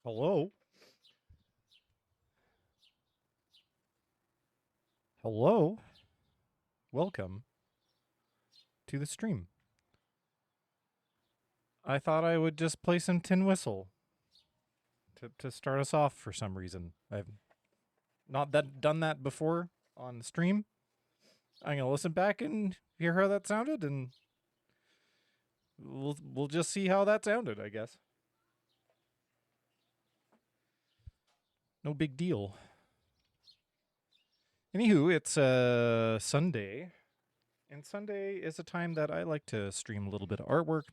Hello? Hello? Welcome to the stream. I thought I would just play some Tin Whistle to start us off for some reason. I've not done that before on the stream. I'm gonna listen back and hear how that sounded, and we'll just see how that sounded, I guess. No big deal. Anywho, it's Sunday, and Sunday is a time that I like to stream a little bit of artwork.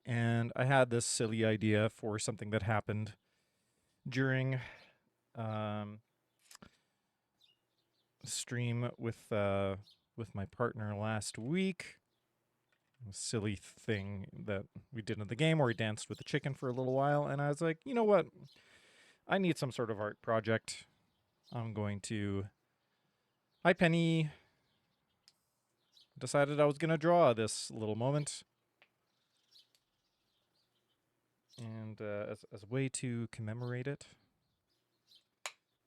And I had this silly idea for something that happened during um, stream with my partner last week. A silly thing that we did in the game where we danced with the chicken for a little while, and I was like, you know what? I need some sort of art project. I'm going to. Hi, Penny. Decided I was going to draw this little moment. And as a way to commemorate it.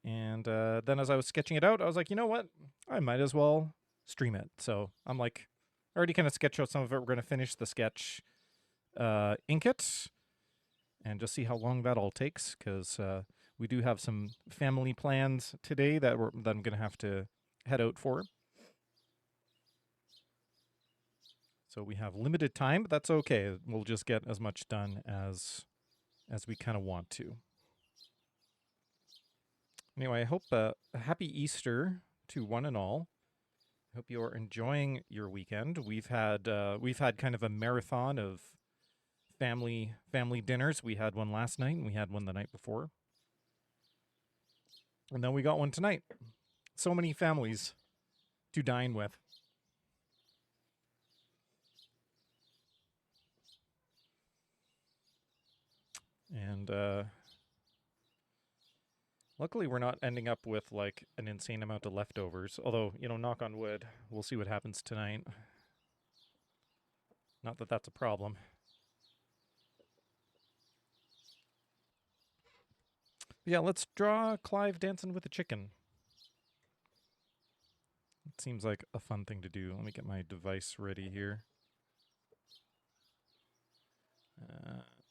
And then as I was sketching it out, I was like, you know what? I might as well stream it. So I'm like, I already kind of sketched out some of it. We're going to finish the sketch, ink it, and just see how long that all takes, because we do have some family plans today that I'm going to have to head out for. So we have limited time, but that's okay. We'll just get as much done as we kind of want to. Anyway, I hope a happy Easter to one and all. I hope you're enjoying your weekend. We've had kind of a marathon of family dinners. We had one last night, and we had one the night before, and then we got one tonight. So many families to dine with. And luckily, we're not ending up with like an insane amount of leftovers. Although, knock on wood, we'll see what happens tonight. Not that that's a problem. Yeah, let's draw Clive dancing with a chicken. It seems like a fun thing to do. Let me get my device ready here.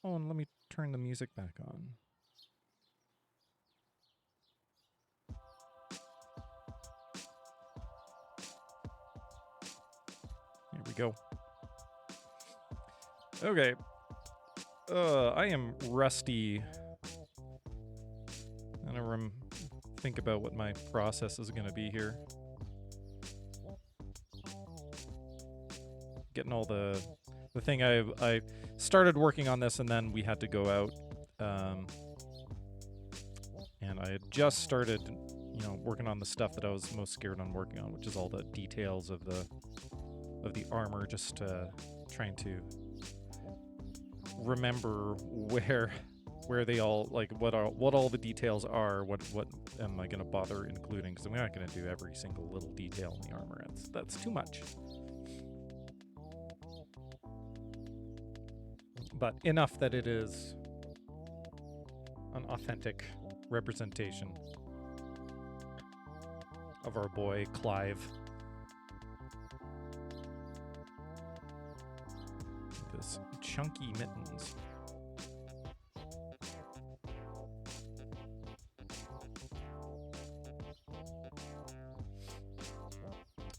And let me turn the music back on. Here we go. Okay. I am rusty. I don't think about what my process is going to be here. Getting all the thing I started working on this, and then we had to go out, and I had just started, working on the stuff that I was most scared on working on, which is all the details of the armor. Just trying to remember where they all, like, what all the details are. What am I going to bother including? Because I'm not going to do every single little detail in the armor. That's too much. But enough that it is an authentic representation of our boy Clive. With his chunky mittens.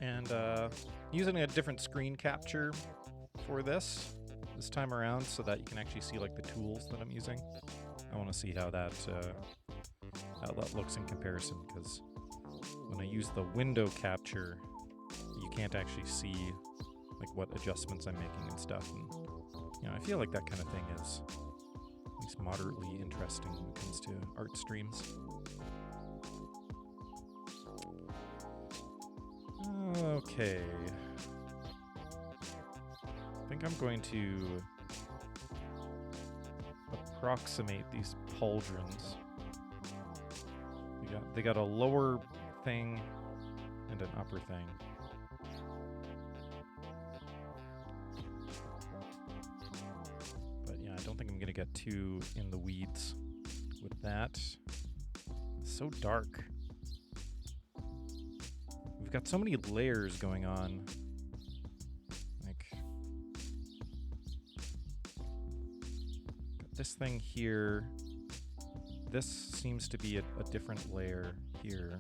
And using a different screen capture for this time around, so that you can actually see like the tools that I'm using. I want to see how that looks in comparison, because when I use the window capture, you can't actually see like what adjustments I'm making and stuff. And I feel like that kind of thing is at least moderately interesting when it comes to art streams. Okay. I think I'm going to approximate these pauldrons. They got a lower thing and an upper thing. But yeah, I don't think I'm going to get too in the weeds that. It's so dark. We've got so many layers going on. Like, got this thing here. This seems to be a different layer here.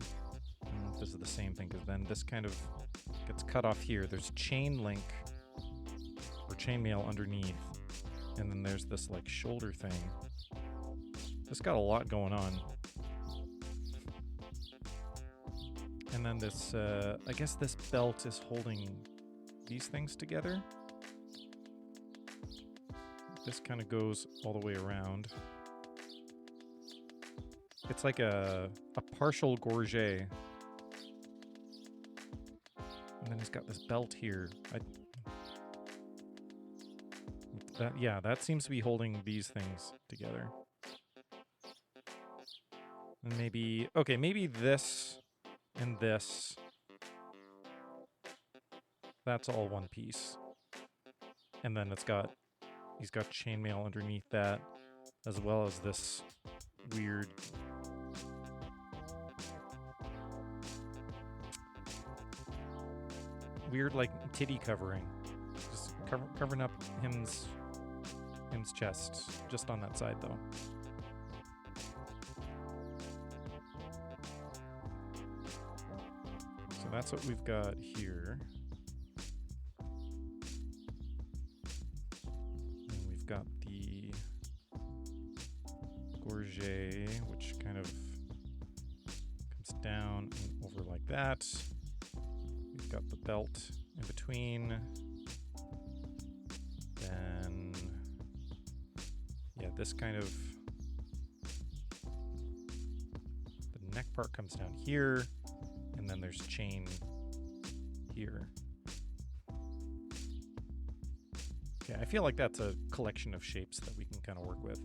I don't know if this is the same thing, because then this kind of gets cut off here. There's chain link or chainmail underneath, and then there's this like shoulder thing. This got a lot going on. And then this, I guess this belt is holding these things together. This kind of goes all the way around. It's like a partial gorget. And then he's got this belt here. That seems to be holding these things together. And maybe this and this. That's all one piece. And then he's got chainmail underneath that, as well as this weird like titty covering. Just covering up him's chest, just on that side though. So that's what we've got here. And we've got the gorget, which kind of comes down and over like that. We've got the belt in between. Then, yeah, this kind of, the neck part comes down here, and then there's chain here. Okay, I feel like that's a collection of shapes that we can kind of work with.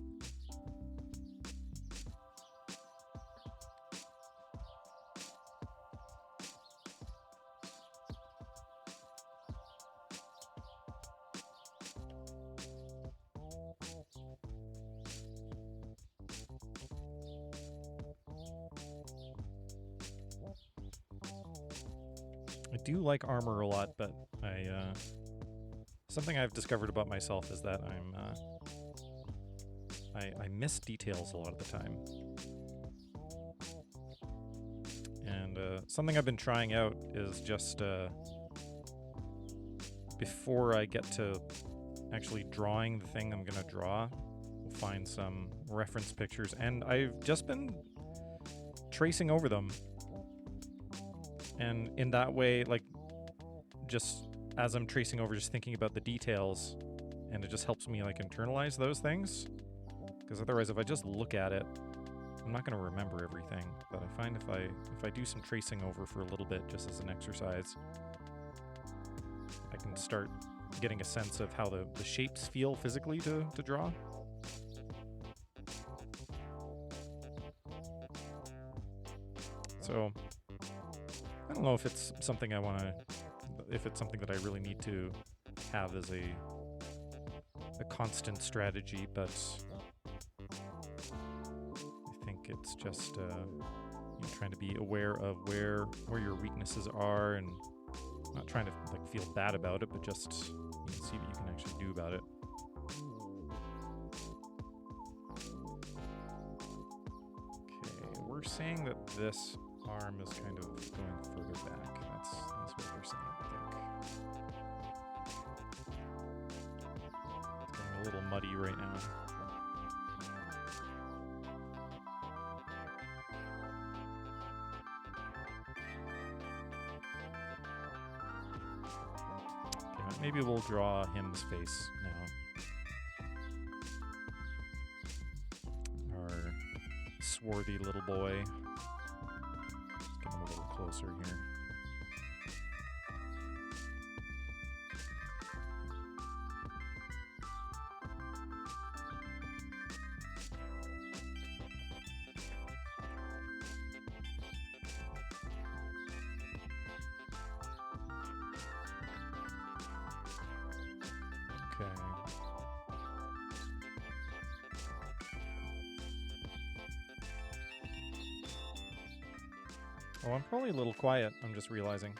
I do like armor a lot, but something I've discovered about myself is that I miss details a lot of the time. And something I've been trying out is just before I get to actually drawing the thing I'm gonna draw, we'll find some reference pictures, and I've just been tracing over them. And in that way, like, just as I'm tracing over, just thinking about the details, and it just helps me like internalize those things. Because otherwise, if I just look at it, I'm not going to remember everything. But I find if I do some tracing over for a little bit, just as an exercise, I can start getting a sense of how the shapes feel physically to draw. So I don't know if it's something if it's something that I really need to have as a constant strategy, but I think it's just trying to be aware of where your weaknesses are, and not trying to like feel bad about it, but just see what you can actually do about it. Okay, we're saying that this arm is kind of going further back. That's what we're saying, I think. It's getting a little muddy right now. Okay, maybe we'll draw him's face now. Our swarthy little boy. Get him a little closer here. Okay. Oh, I'm probably a little quiet, I'm just realizing.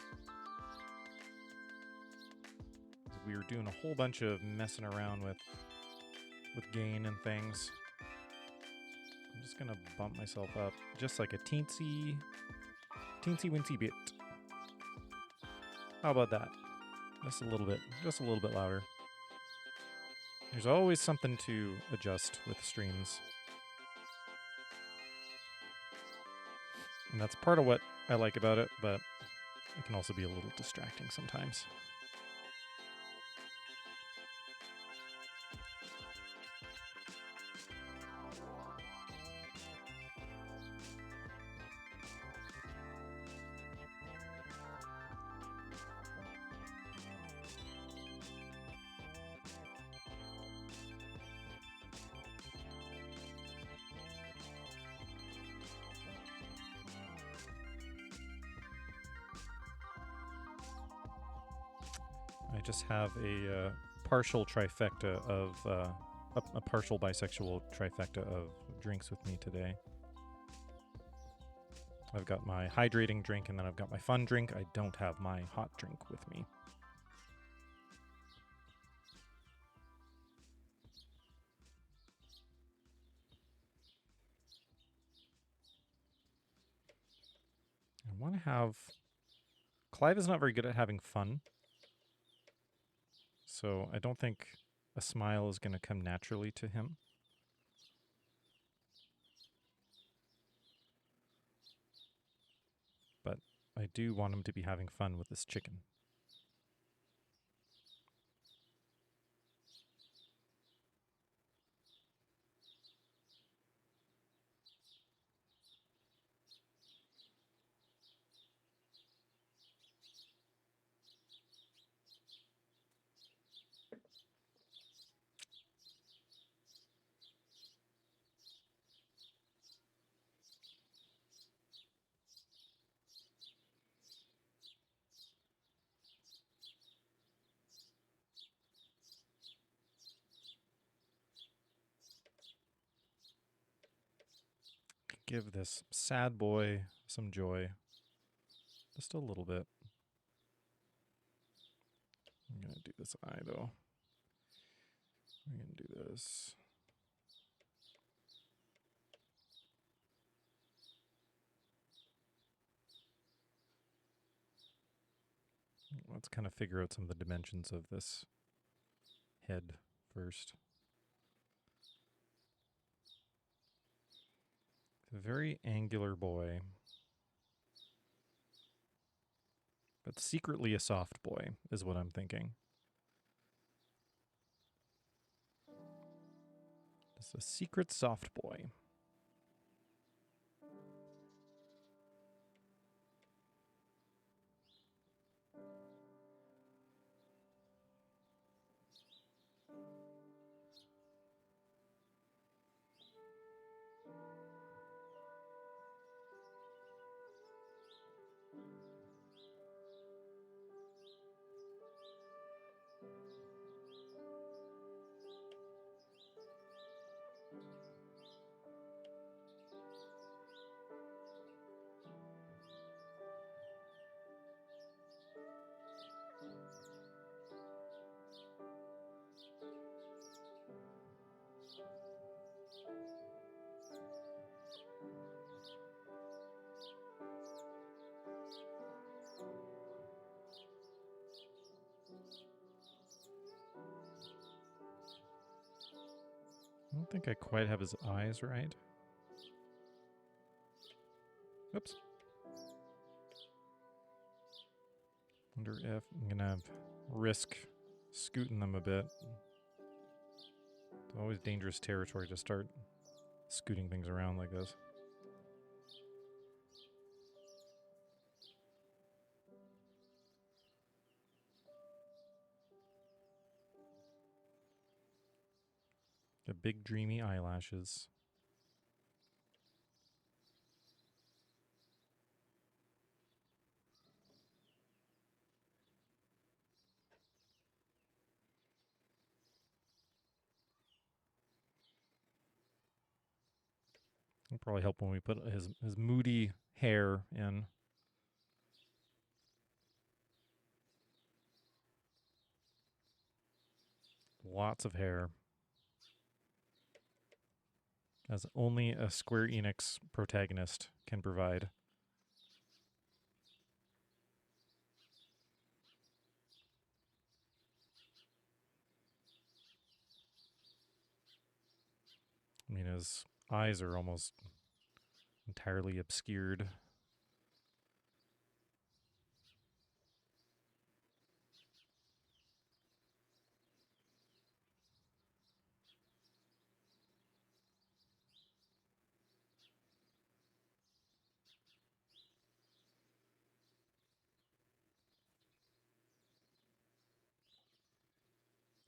We were doing a whole bunch of messing around with gain and things. I'm just gonna bump myself up just like a teensy wincy bit. How about that? Just a little bit louder. There's always something to adjust with streams. And that's part of what I like about it, but it can also be a little distracting sometimes. I just have a partial trifecta of a partial bisexual trifecta of drinks with me today. I've got my hydrating drink and then I've got my fun drink. I don't have my hot drink with me. I want to have... Clive is not very good at having fun. So I don't think a smile is going to come naturally to him. But I do want him to be having fun with this chicken. Give this sad boy some joy. Just a little bit. I'm going to do this eye, though. I'm going to do this. Let's kind of figure out some of the dimensions of this head first. It's a very angular boy, but secretly a soft boy is what I'm thinking. Just a secret soft boy. I don't think I quite have his eyes right. Oops. Wonder if I'm gonna risk scooting them a bit. It's always dangerous territory to start scooting things around like this. The big dreamy eyelashes. It'll probably help when we put his moody hair in. lots of hair. As only a Square Enix protagonist can provide. I mean, his eyes are almost entirely obscured.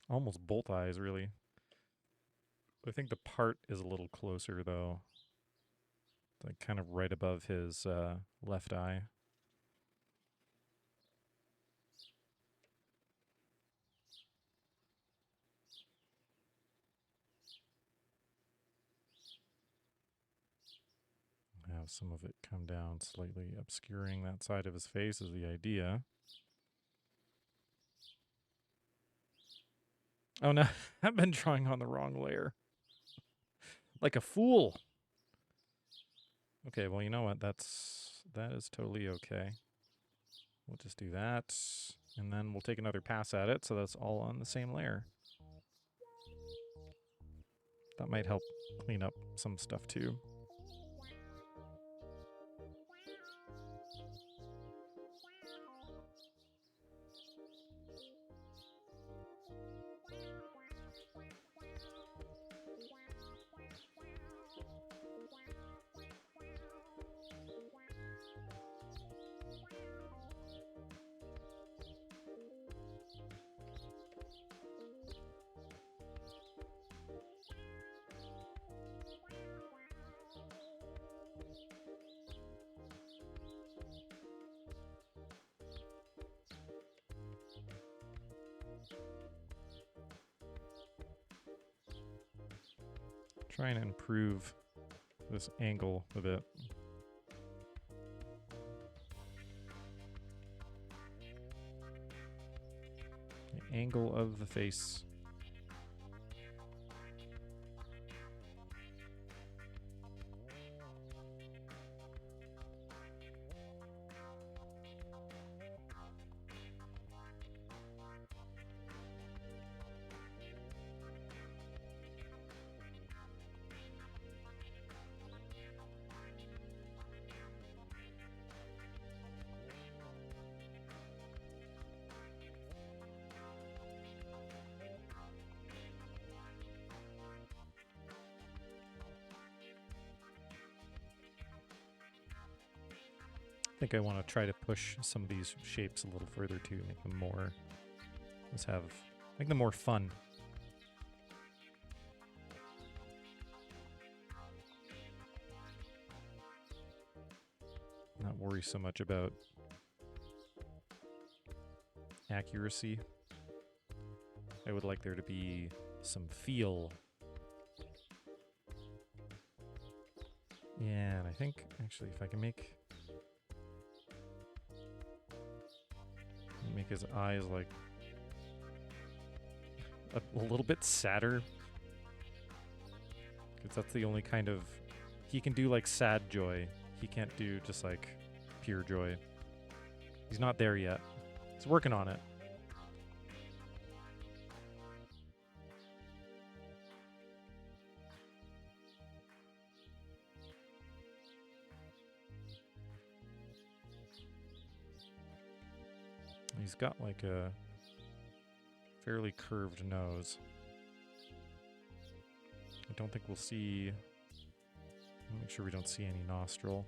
Almost both eyes, really. I think the part is a little closer, though. Like kind of right above his left eye. Have some of it come down slightly, obscuring that side of his face is the idea. Oh no, I've been drawing on the wrong layer. Like a fool. Okay, well, you know what? That is totally okay. We'll just do that, and then we'll take another pass at it, so that's all on the same layer. That might help clean up some stuff too. Trying to improve this angle a bit. The angle of the face. I think I want to try to push some of these shapes a little further too, make them more, make them more fun. Not worry so much about accuracy. I would like there to be some feel. Yeah, and I think actually if I can make his eyes like a little bit sadder, because that's the only kind of, he can do like sad joy. He can't do just like pure joy. He's not there yet. He's working on it. He's got like a fairly curved nose. I don't think we'll see, make sure we don't see any nostril.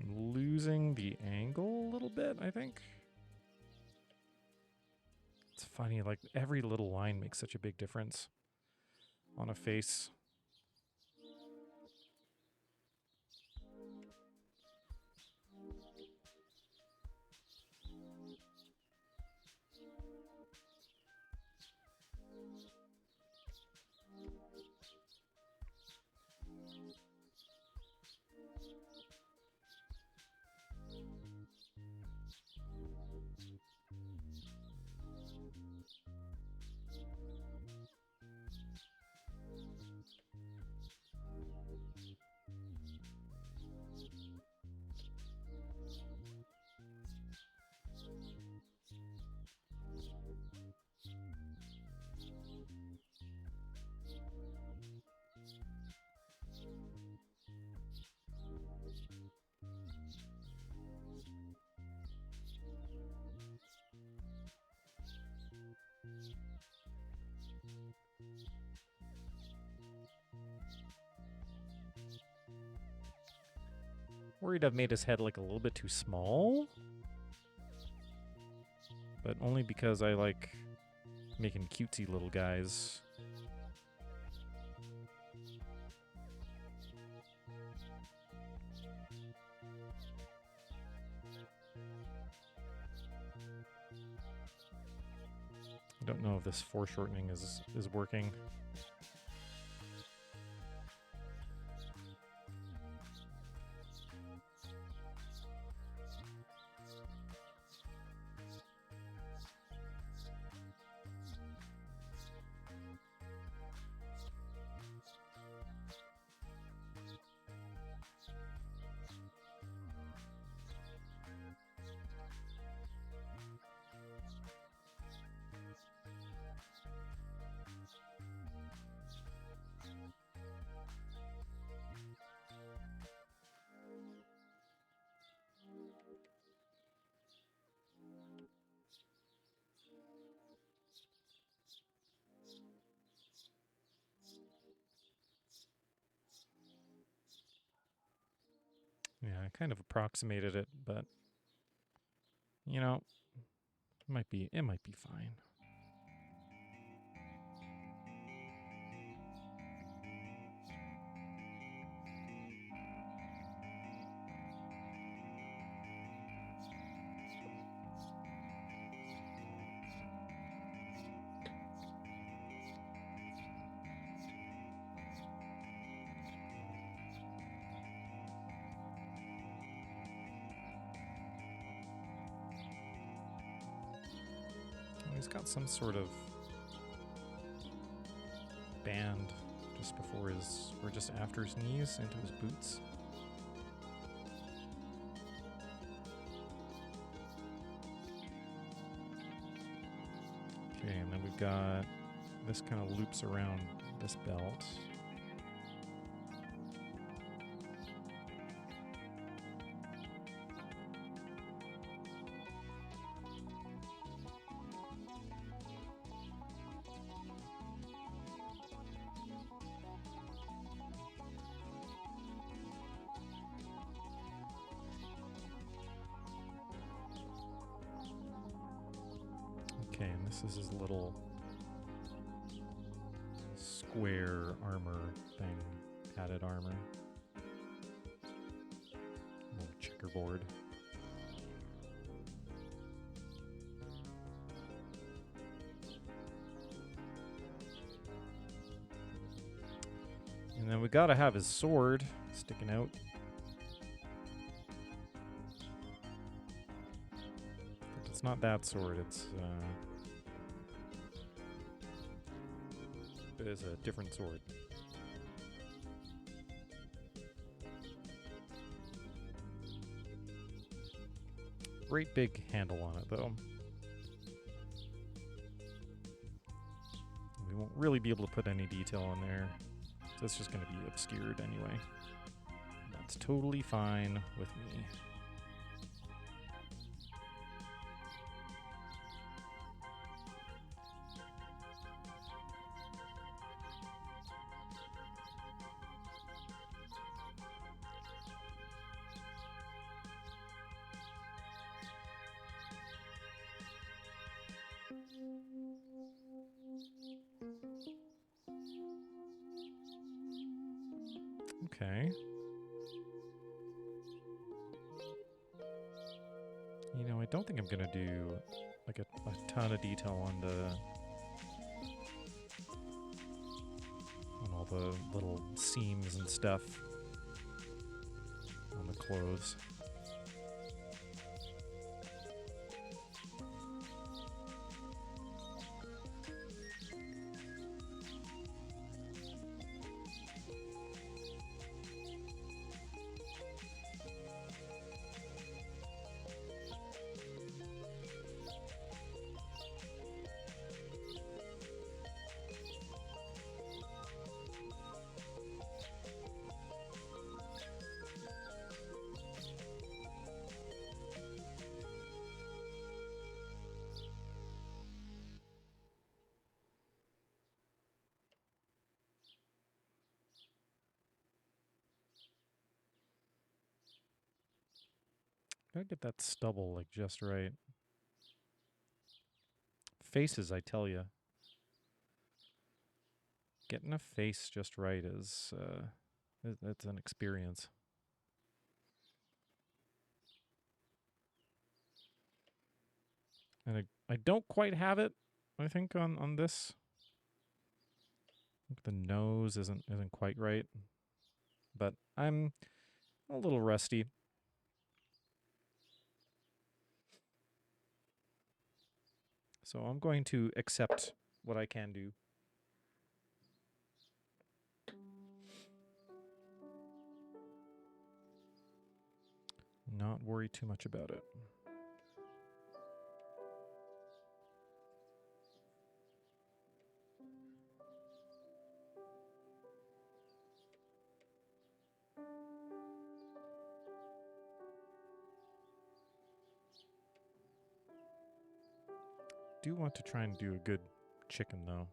Losing the angle a little bit, I think. It's funny, like every little line makes such a big difference on a face. Worried I've made his head like a little bit too small. But only because I like making cutesy little guys. I don't know if this foreshortening is working. Yeah, I kind of approximated it, but you know, it might be fine. He's got some sort of band just before his, or just after his knees into his boots. Okay, and then we've got this kind of loops around this belt. Okay, and this is his little square armor thing, padded armor. Little checkerboard. And then we gotta have his sword sticking out. But it's not that sword, it is a different sword. Great big handle on it, though. We won't really be able to put any detail on there. So it's just going to be obscured anyway. That's totally fine with me. Okay. You know, I don't think I'm gonna do like a ton of detail on all the little seams and stuff on the clothes. Gotta get that stubble like just right. Faces, I tell you. Getting a face just right is that's an experience. And I don't quite have it, I think, on this. I think the nose isn't quite right. But I'm a little rusty. So I'm going to accept what I can do. Not worry too much about it. Do want to try and do a good chicken though.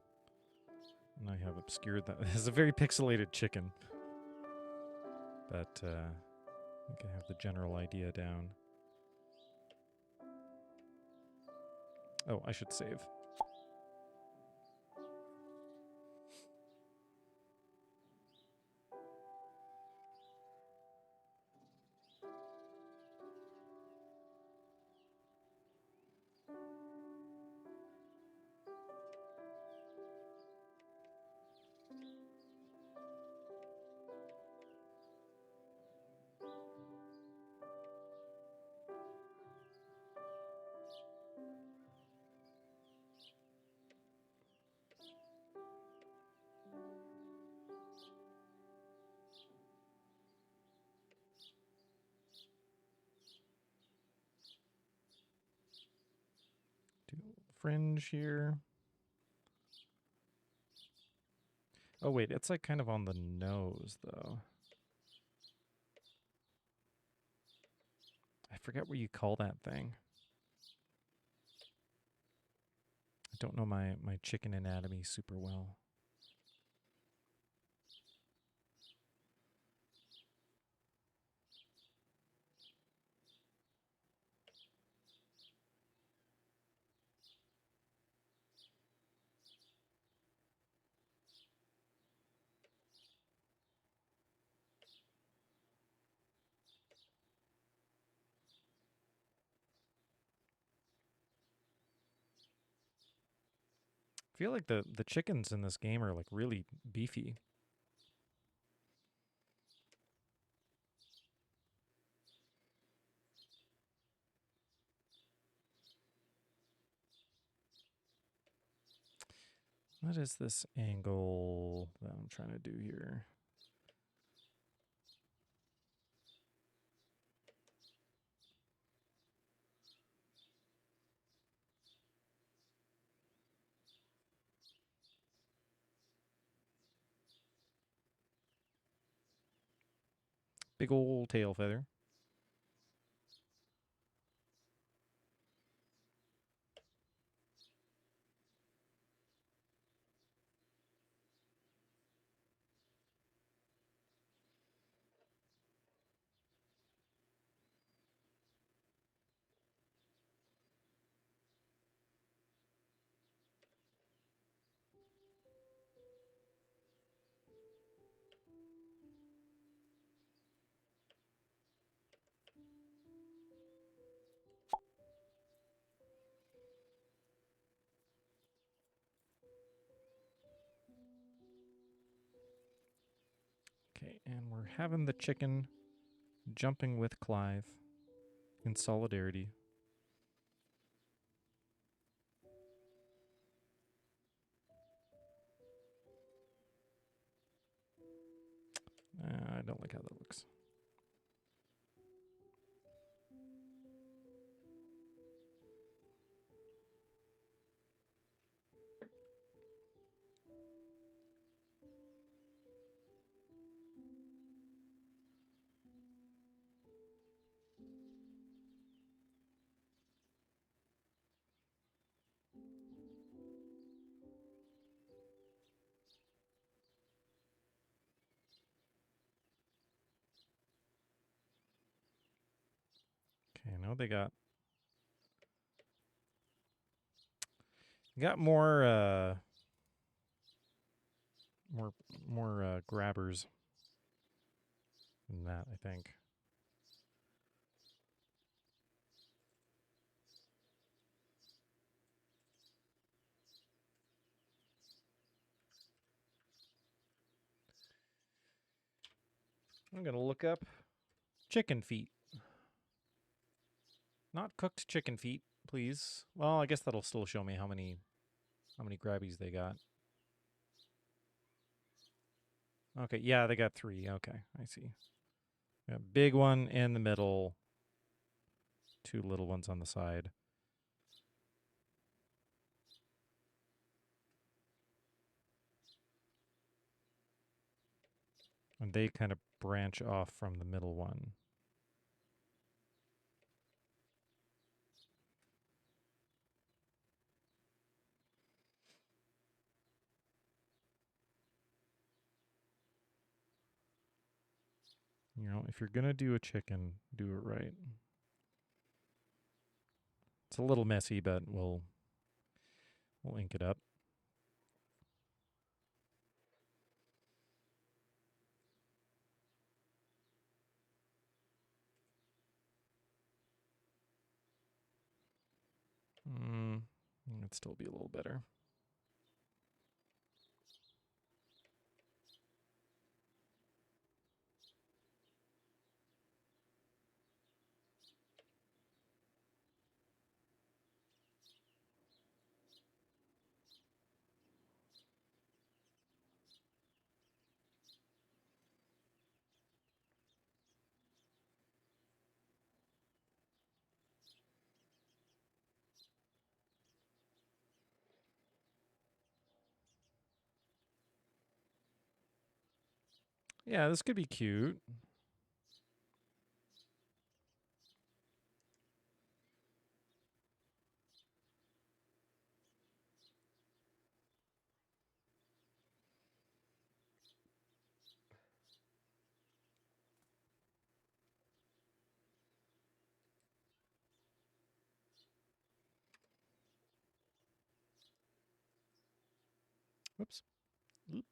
And I have obscured that. It's a very pixelated chicken. But I think I have the general idea down. Oh, I should save. Do fringe here. Oh wait, it's like kind of on the nose though. I forget what you call that thing. I don't know my chicken anatomy super well. I feel like the chickens in this game are like really beefy. What is this angle that I'm trying to do here? Big old tail feather. Okay, and we're having the chicken jumping with Clive in solidarity. I don't like how that looks. Oh, they got more grabbers than that, I think. I'm gonna look up chicken feet. Not cooked chicken feet, please. Well, I guess that'll still show me how many grabbies they got. Okay, yeah, they got 3. Okay, I see. Yeah, big one in the middle, 2 little ones on the side. And they kind of branch off from the middle one. You know, if you're going to do a chicken, do it right. It's a little messy, but we'll ink it up. It'd still be a little better. Yeah, this could be cute. Whoops. Oop.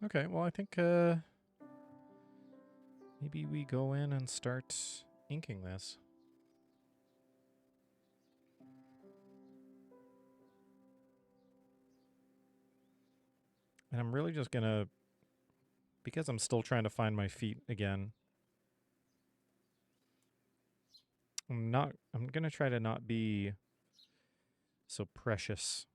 Okay, well, I think maybe we go in and start inking this. And I'm really just going to, because I'm still trying to find my feet again, I'm going to try to not be so precious.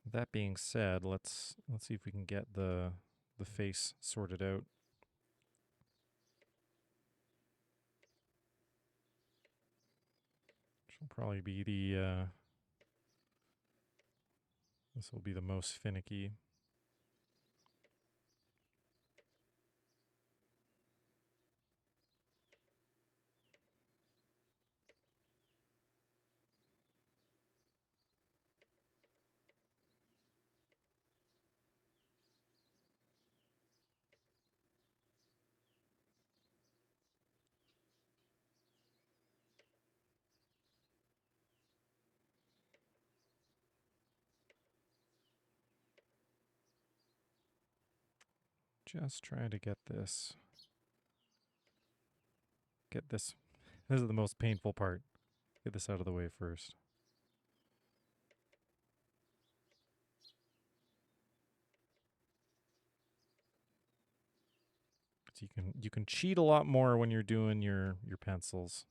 That being said, let's see if we can get the face sorted out. Which will probably be this will be the most finicky. Just trying to get this. This is the most painful part. Get this out of the way first. So you can cheat a lot more when you're doing your pencils.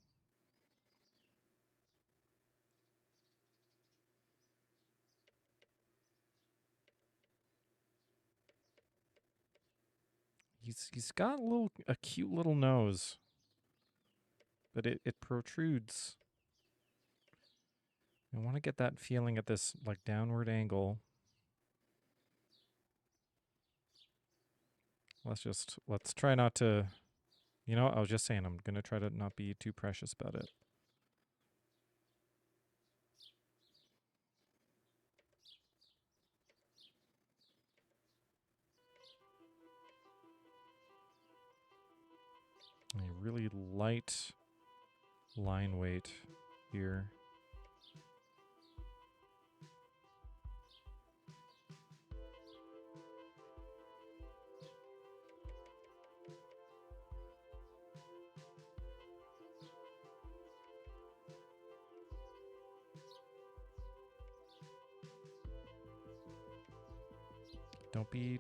He's got a cute little nose, but it protrudes. I want to get that feeling at this like downward angle. Let's try not to, I was just saying I'm going to try to not be too precious about it. A really light line weight here.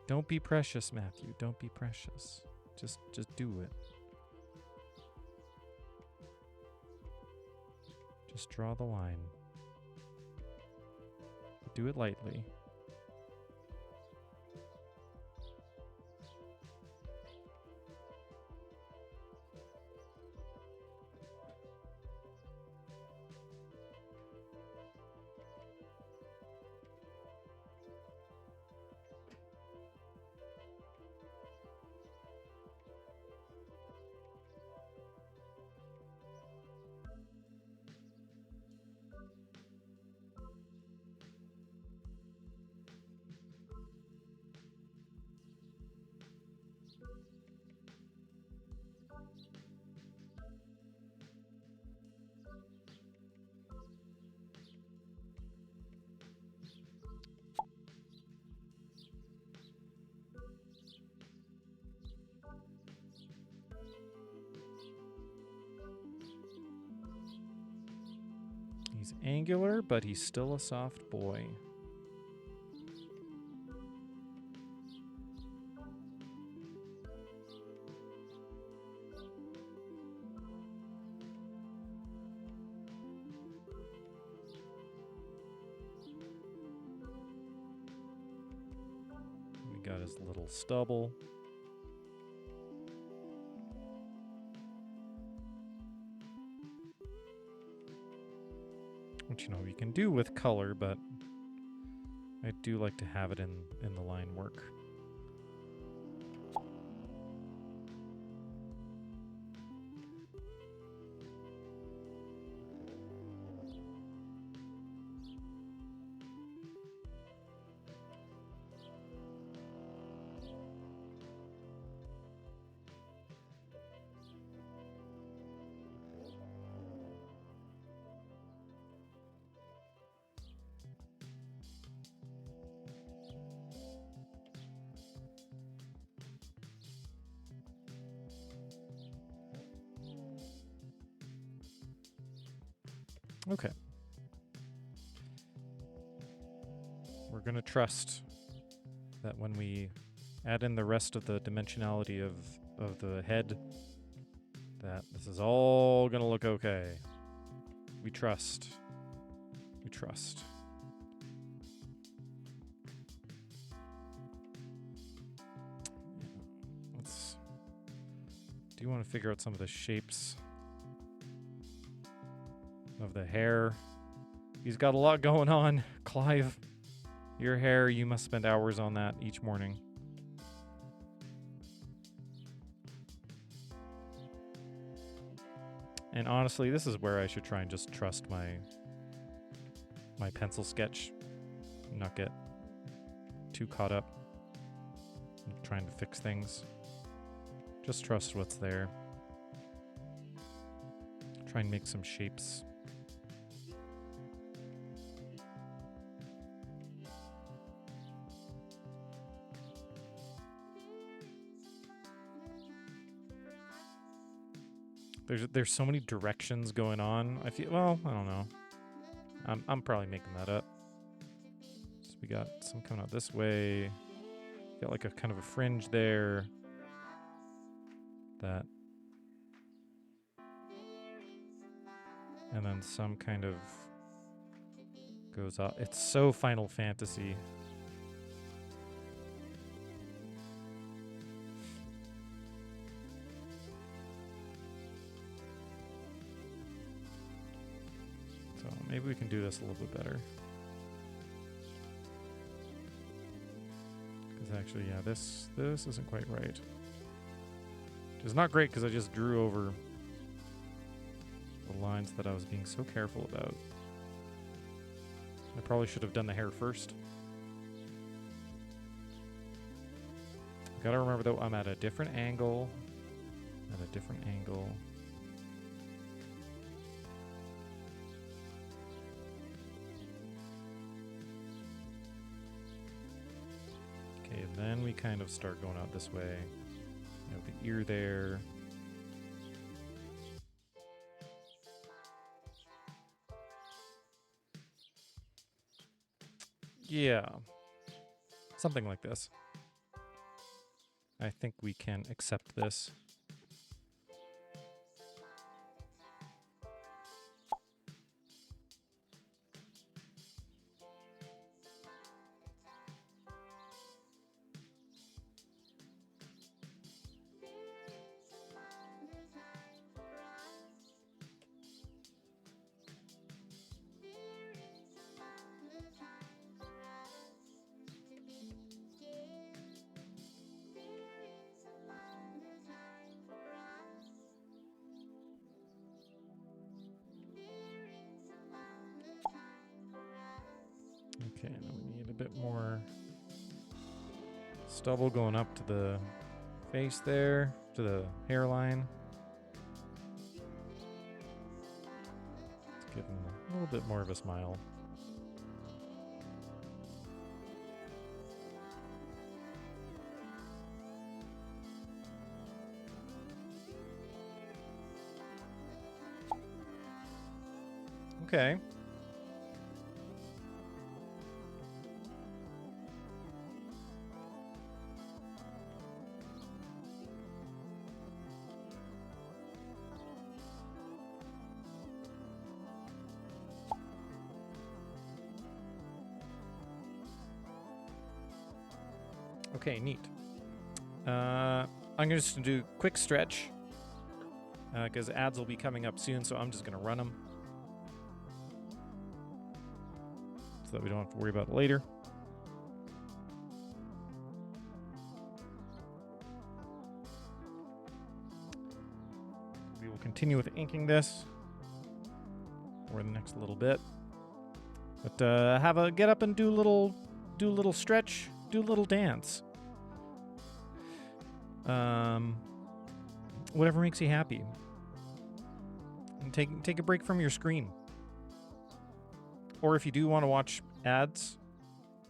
Don't be precious, Matthew. Don't be precious. Just do it. Just draw the line. But do it lightly. He's angular, but he's still a soft boy. We got his little stubble. Which, you can do with color, but I do like to have it in the line work. Okay. We're going to trust that when we add in the rest of the dimensionality of the head, that this is all going to look okay. We trust. We trust. Do you want to figure out some of the shapes of the hair? He's got a lot going on. Clive, your hair, you must spend hours on that each morning. And honestly, this is where I should try and just trust my pencil sketch, not get too caught up in trying to fix things. Just trust what's there. Try and make some shapes. There's so many directions going on. I don't know. I'm probably making that up. So we got some coming out this way. Got like a kind of a fringe there. that. And then some kind of goes off. It's so Final Fantasy. So maybe we can do this a little bit better. Because actually, yeah, this isn't quite right. Which is not great because I just drew over the lines that I was being so careful about. I probably should have done the hair first. Gotta remember though, I'm at a different angle. At a different angle. Okay, then we kind of start going out this way. You know, the ear there. Yeah. Something like this. I think we can accept this. Okay, now we need a bit more stubble going up to the face there, to the hairline. Let's give him a little bit more of a smile. Okay. Okay, neat. I'm just going to do a quick stretch because ads will be coming up soon, so I'm just going to run them so that we don't have to worry about it later. We will continue with inking this for the next little bit. But get up and do a little stretch, do a little dance. Whatever makes you happy. And take a break from your screen. Or if you do want to watch ads,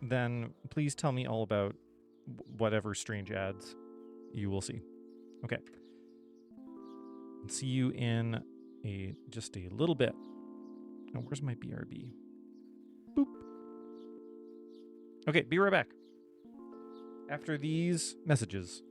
then please tell me all about whatever strange ads you will see. Okay. See you in just a little bit. Now, where's my BRB? Boop. Okay, be right back. After these messages.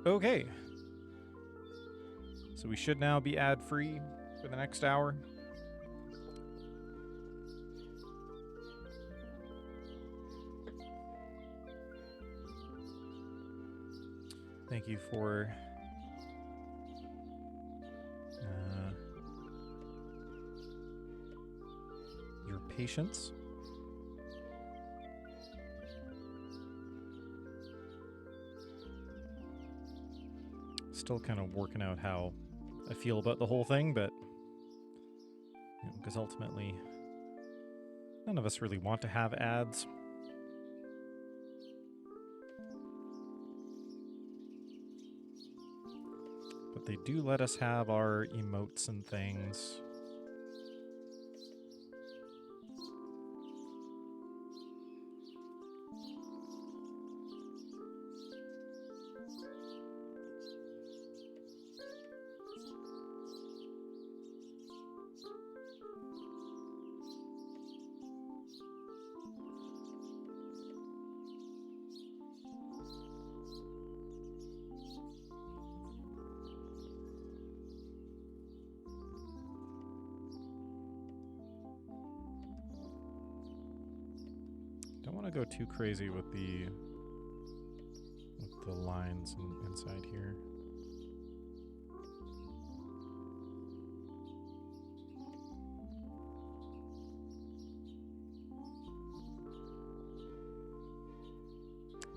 Okay. So we should now be ad-free for the next hour. Thank you for your patience. Still kind of working out how I feel about the whole thing, but because ultimately none of us really want to have ads. But they do let us have our emotes and things. Don't want to go too crazy with the lines inside here.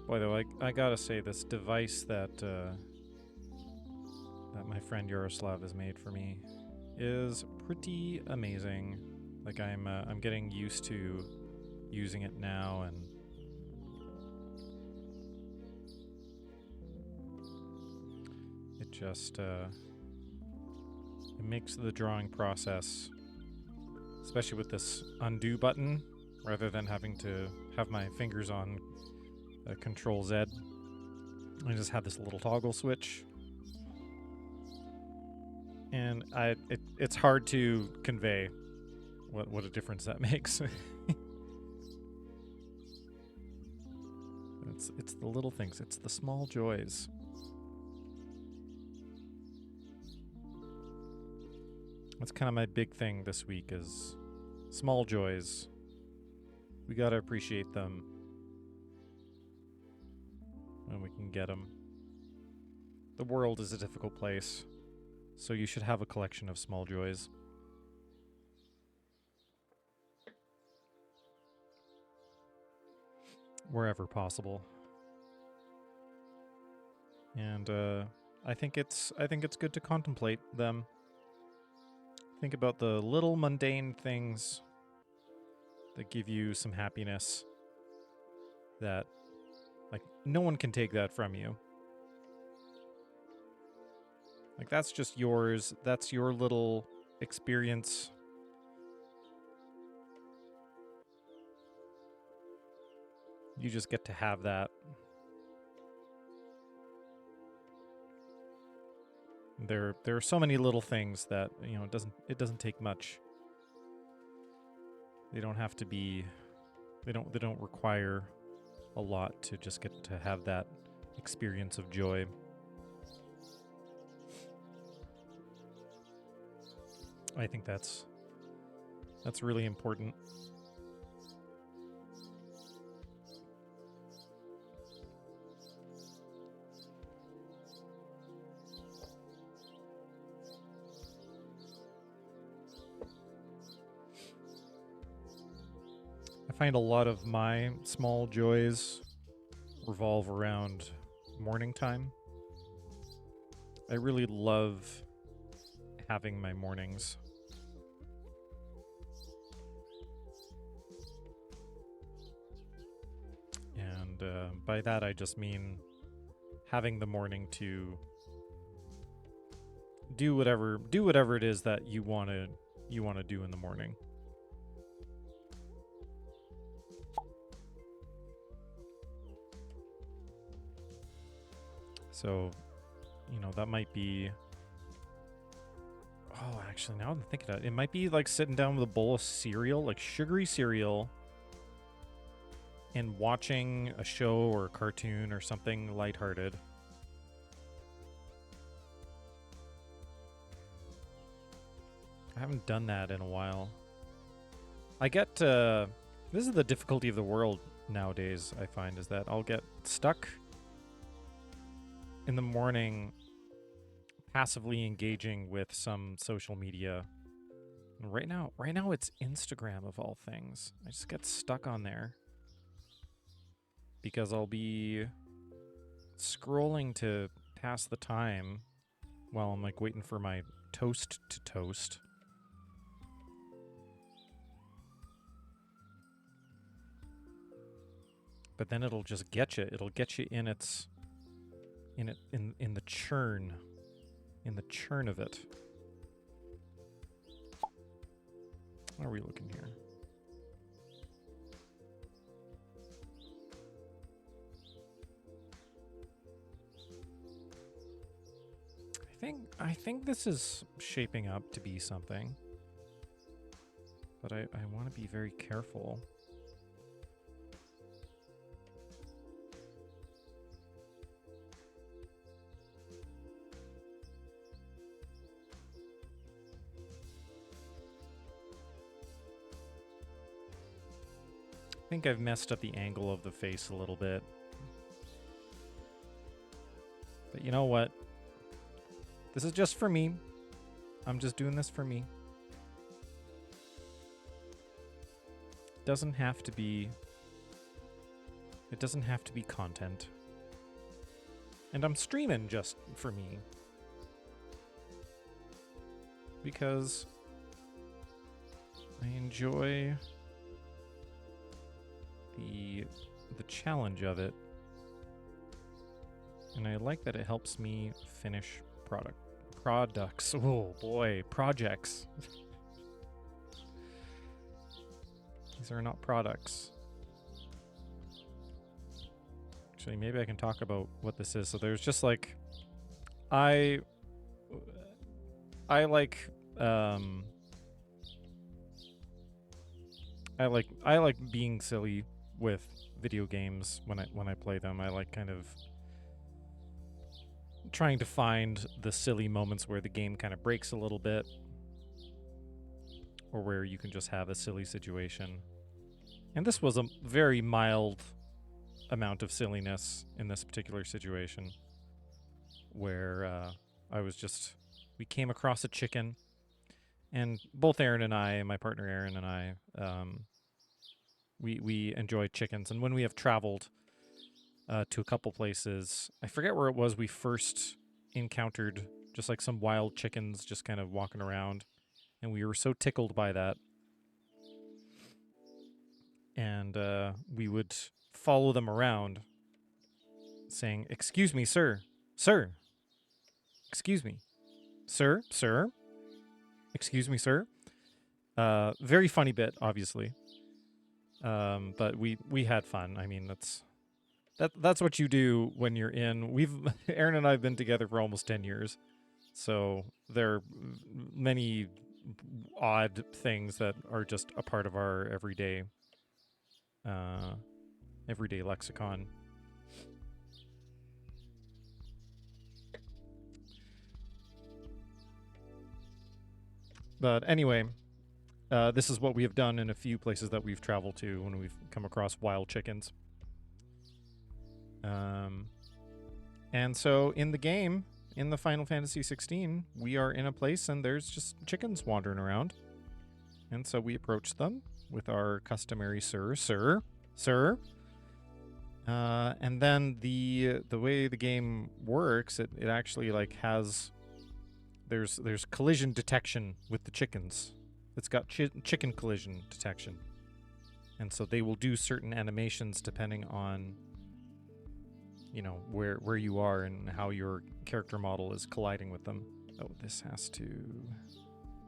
Boy, though, I gotta say, this device that that my friend Yaroslav has made for me is pretty amazing. Like I'm getting used to using it now, and it just it makes the drawing process, especially with this undo button, rather than having to have my fingers on Control Z. I just have this little toggle switch, and it's hard to convey what a difference that makes. It's the little things. It's the small joys. That's kind of my big thing this week, is small joys. We gotta appreciate them when we can get them. The world is a difficult place, so you should have a collection of small joys. Wherever possible. And I think it's good to contemplate them. Think about the little mundane things that give you some happiness, that like no one can take that from you. Like that's just yours. That's your little experience. You just get to have that. There are so many little things that, you know, it doesn't take much. They don't have to be, they don't require a lot to just get to have that experience of joy. I think that's really important. I find a lot of my small joys revolve around morning time. I really love having my mornings. And by that I just mean having the morning to do whatever it is that you want to do in the morning. So, you know, that might be... Oh, actually, now I'm thinking of it. It might be like sitting down with a bowl of cereal, like sugary cereal, and watching a show or a cartoon or something lighthearted. haven't done that in a while. I get this is the difficulty of the world nowadays. I find is that I'll get stuck in the morning, passively engaging with some social media. And right now it's Instagram of all things. I just get stuck on there because I'll be scrolling to pass the time while I'm like waiting for my toast to toast. But then it'll just get you. It'll get you in its in the churn. In the churn of it. What are we looking here? I think this is shaping up to be something. But I want to be very careful. I think I've messed up the angle of the face a little bit. But you know what? This is just for me. I'm just doing this for me. It doesn't have to be content. And I'm streaming just for me. Because I enjoy the challenge of it, and I like that it helps me finish products. Oh boy, projects. These are not products. Actually, maybe I can talk about what this is. So there's just like I like being silly with video games when I play them. I like kind of trying to find the silly moments where the game kind of breaks a little bit, or where you can just have a silly situation. And this was a very mild amount of silliness in this particular situation, where we came across a chicken, and both Aaron and I, my partner Aaron and I, we enjoy chickens. And when we have traveled to a couple places, I forget where it was, we first encountered just like some wild chickens just kind of walking around, and we were so tickled by that. And we would follow them around saying, "Excuse me, sir. Sir. Excuse me. Sir. Sir. Excuse me, sir." Very funny bit, obviously. But we had fun. I mean, that's what you do when you're in. Aaron and I have been together for almost 10 years. So there are many odd things that are just a part of our everyday lexicon. But anyway, this is what we have done in a few places that we've traveled to when we've come across wild chickens. And so in the game, in the Final Fantasy 16, we are in a place and there's just chickens wandering around. And so we approach them with our customary sir. And then the way the game works, it actually like has there's collision detection with the chickens. It's got chicken collision detection. And so they will do certain animations depending on, you know, where you are and how your character model is colliding with them. Oh, this has to...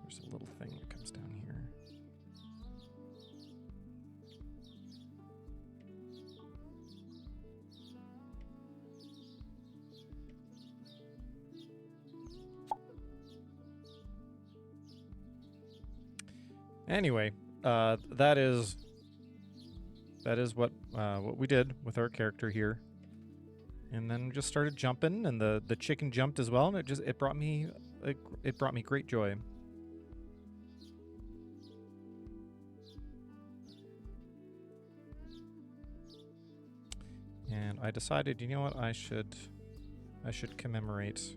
There's a little thing that comes down here. Anyway, that is what we did with our character here. And then just started jumping, and the chicken jumped as well, and it brought me great joy. And I decided, you know what, I should commemorate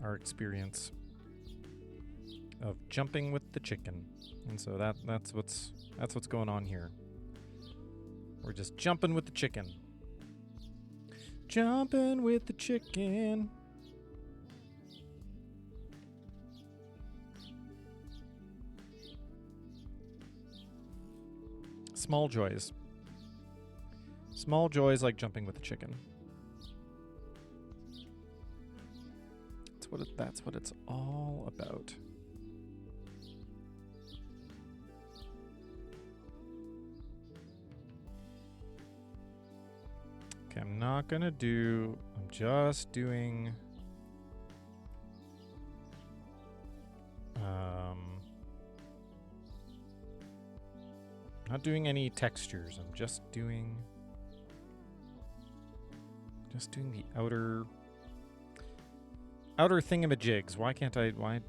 our experience of jumping with the chicken. And so that's what's going on here. We're just jumping with the chicken. Jumping with the chicken. Small joys. Small joys like jumping with the chicken. That's what it's all about. Okay, I'm just doing not doing any textures. I'm just doing the outer thingamajigs. Why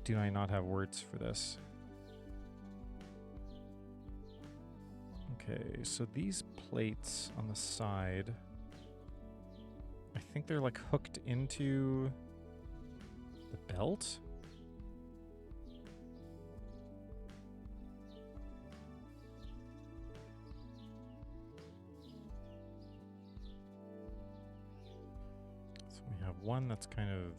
do I not have words for this? Okay, so these plates on the side, I think they're like hooked into the belt. So we have one that's kind of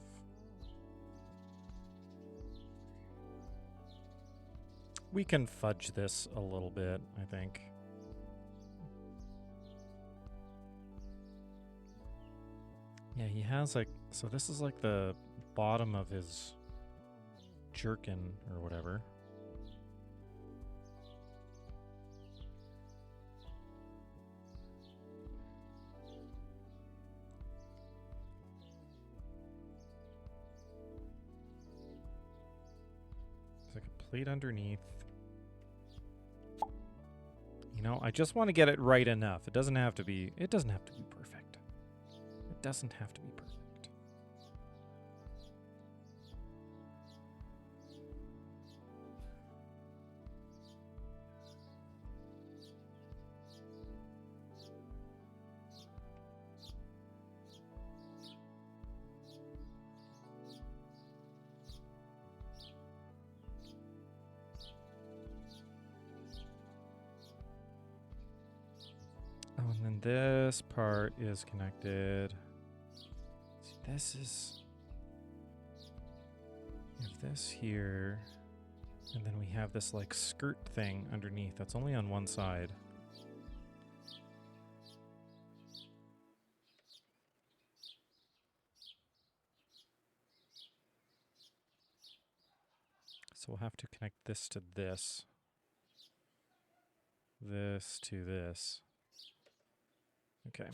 we can fudge this a little bit, I think. Yeah, he has like, so this is like the bottom of his jerkin or whatever. There's like a plate underneath. You know, I just want to get it right enough. It doesn't have to be perfect. It doesn't have to be perfect. Oh, and then this part is connected. See, this is... We have this here. And then we have this like skirt thing underneath. That's only on one side. So we'll have to connect this to this. This to this. Okay.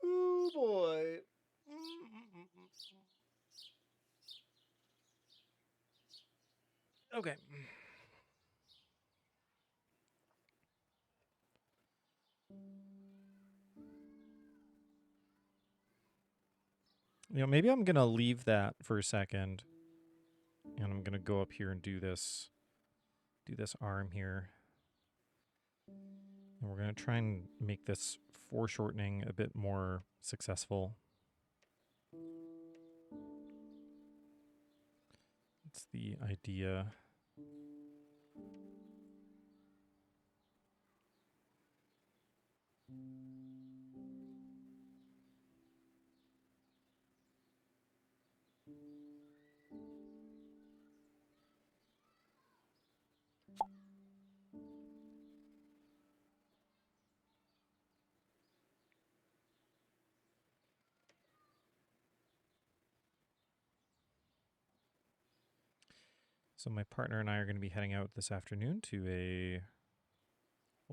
Oh boy. Okay. You know, maybe I'm gonna leave that for a second, and I'm gonna go up here and do this arm here, and we're gonna try and make this foreshortening a bit more successful. That's the idea. So my partner and I are going to be heading out this afternoon to a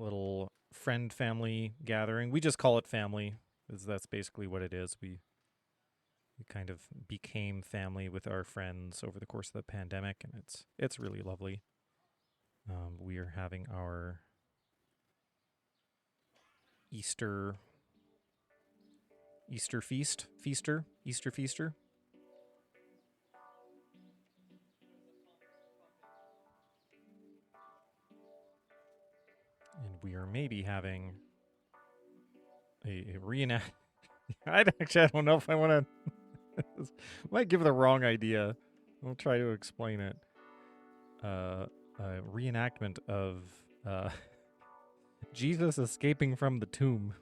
little friend family gathering. We just call it family, because that's basically what it is. We kind of became family with our friends over the course of the pandemic, and it's really lovely. We are having our Easter feaster. we are maybe having a reenact. I don't know if I want to. Might give the wrong idea. I'll try to explain it. A reenactment of Jesus escaping from the tomb,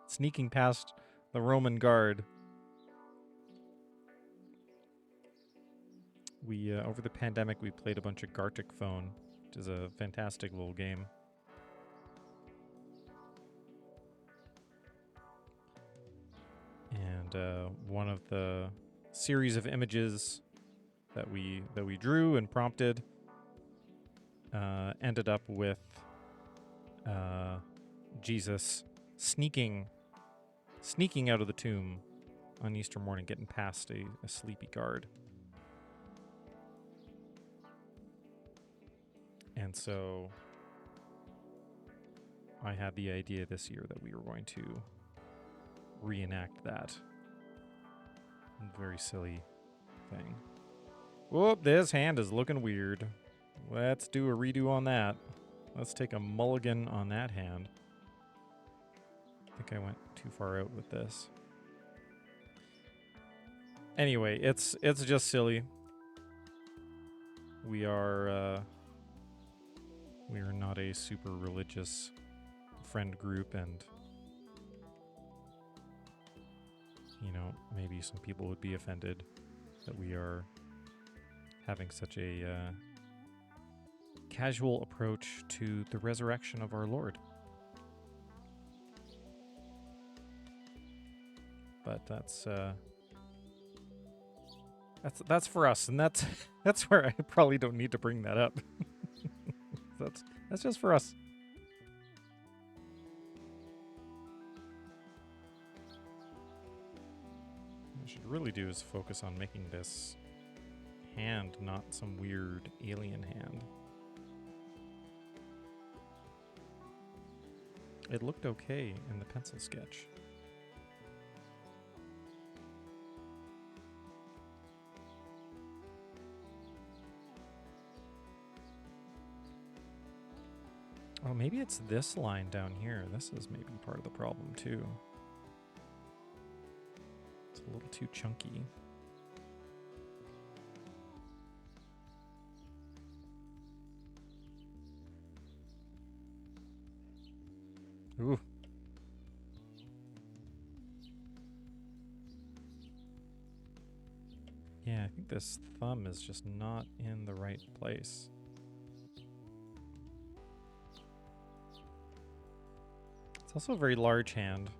sneaking past the Roman guard. We over the pandemic we played a bunch of Gartic Phone, which is a fantastic little game. And one of the series of images that we drew and prompted ended up with Jesus sneaking out of the tomb on Easter morning, getting past a sleepy guard. And so I had the idea this year that we were going to reenact that very silly thing. Whoop, this hand is looking weird. Let's do a redo on that. Let's take a mulligan on that hand. I think I went too far out with this. Anyway, it's just silly. We are not a super religious friend group, and you know, maybe some people would be offended that we are having such a casual approach to the resurrection of our Lord. But that's for us, and that's where I probably don't need to bring that up. That's just for us. What I should really do is focus on making this hand not some weird alien hand. It looked okay in the pencil sketch. Oh, maybe it's this line down here. This is maybe part of the problem too. It's a little too chunky. Ooh. Yeah, I think this thumb is just not in the right place. It's also a very large hand.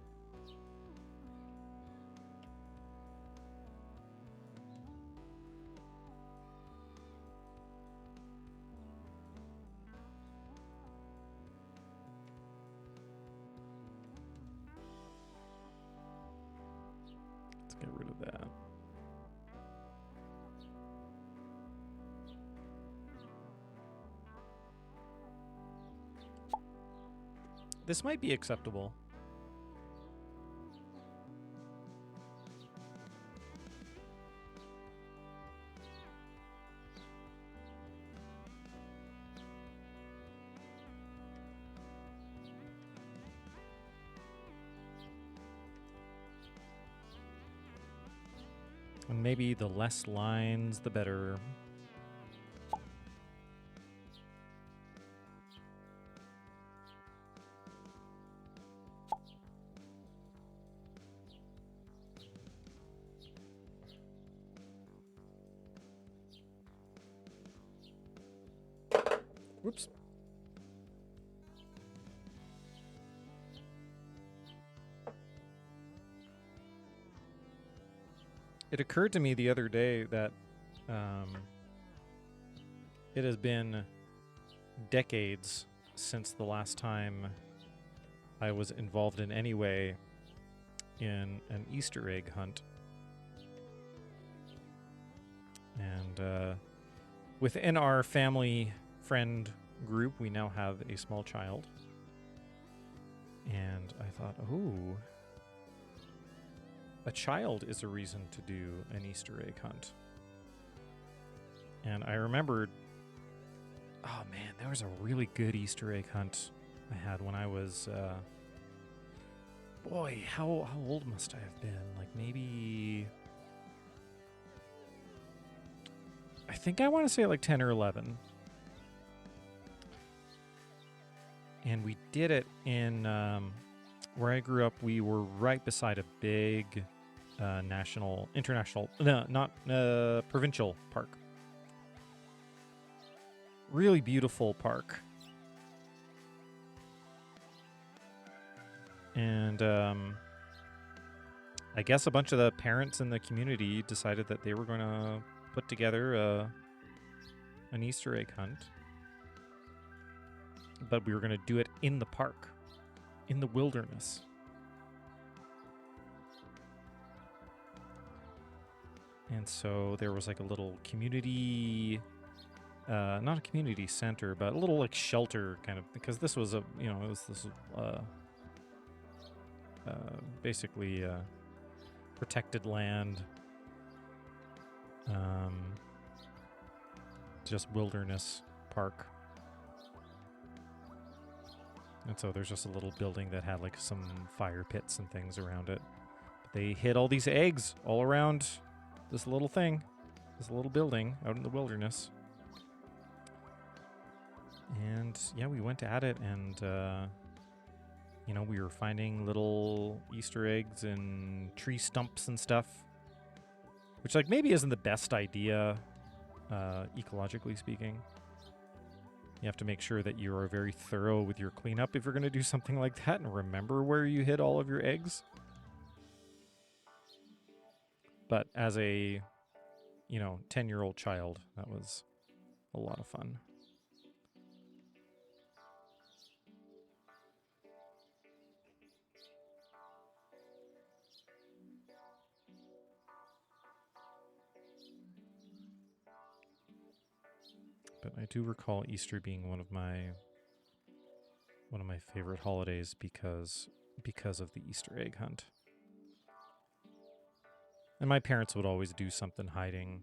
Let's get rid of that. This might be acceptable. And maybe the less lines, the better. Whoops. It occurred to me the other day that it has been decades since the last time I was involved in any way in an Easter egg hunt. And within our family friend group, we now have a small child. And I thought, oh, a child is a reason to do an Easter egg hunt. And I remembered, oh man, there was a really good Easter egg hunt I had when I was, boy, how old must I have been? Like maybe, I think I want to say like 10 or 11. And we did it in, where I grew up, we were right beside a big provincial park. Really beautiful park. And I guess a bunch of the parents in the community decided that they were going to put together an Easter egg hunt. But we were going to do it in the park, in the wilderness. And so there was like a little community, not a community center, but a little like shelter kind of, because this was a, you know, it was this basically protected land, just wilderness park. And so there's just a little building that had like some fire pits and things around it. But they hid all these eggs all around this little thing, this little building out in the wilderness. And yeah, we went at it, and you know, we were finding little Easter eggs and tree stumps and stuff, which like maybe isn't the best idea, ecologically speaking. You have to make sure that you are very thorough with your cleanup if you're going to do something like that, and remember where you hid all of your eggs. But as a, 10-year-old child, that was a lot of fun. But I do recall Easter being one of my favorite holidays because of the Easter egg hunt. And my parents would always do something hiding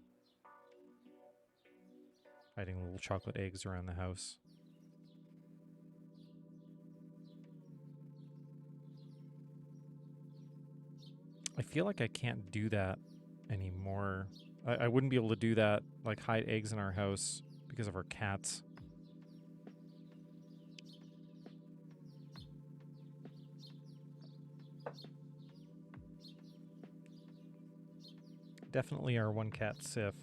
little chocolate eggs around the house. I feel like I can't do that anymore. I wouldn't be able to do that, like hide eggs in our house, because of our cats. Definitely our one cat, Sif.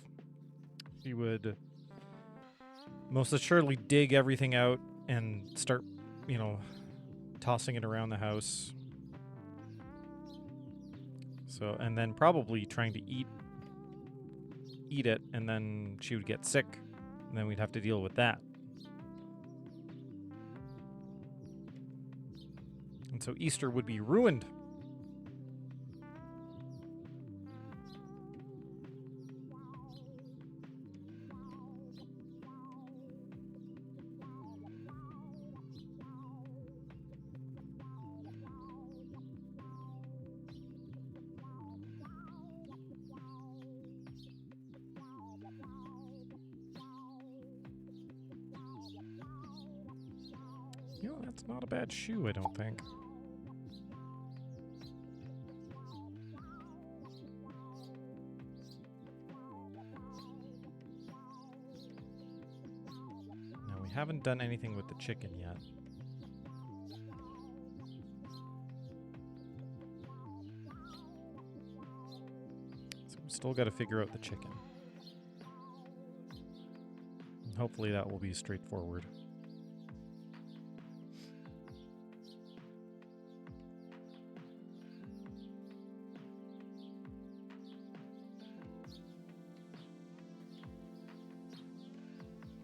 She would most assuredly dig everything out and start, tossing it around the house. So, and then probably trying to eat it, and then she would get sick, and then we'd have to deal with that. And so Easter would be ruined. That's not a bad shoe, I don't think. Now, we haven't done anything with the chicken yet. So we still got to figure out the chicken. And hopefully that will be straightforward.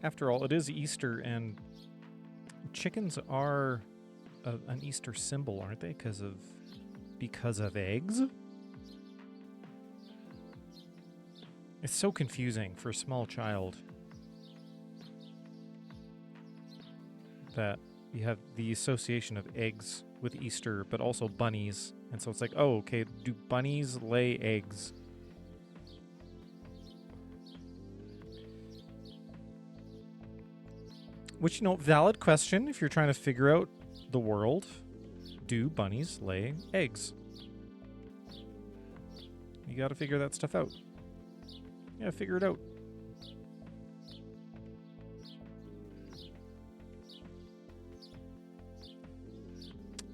After all, it is Easter, and chickens are an Easter symbol, aren't they? Because of eggs? It's so confusing for a small child that you have the association of eggs with Easter, but also bunnies. And so it's like, oh, okay, do bunnies lay eggs? Which, valid question if you're trying to figure out the world do bunnies lay eggs? You got to figure that stuff out. Yeah, figure it out.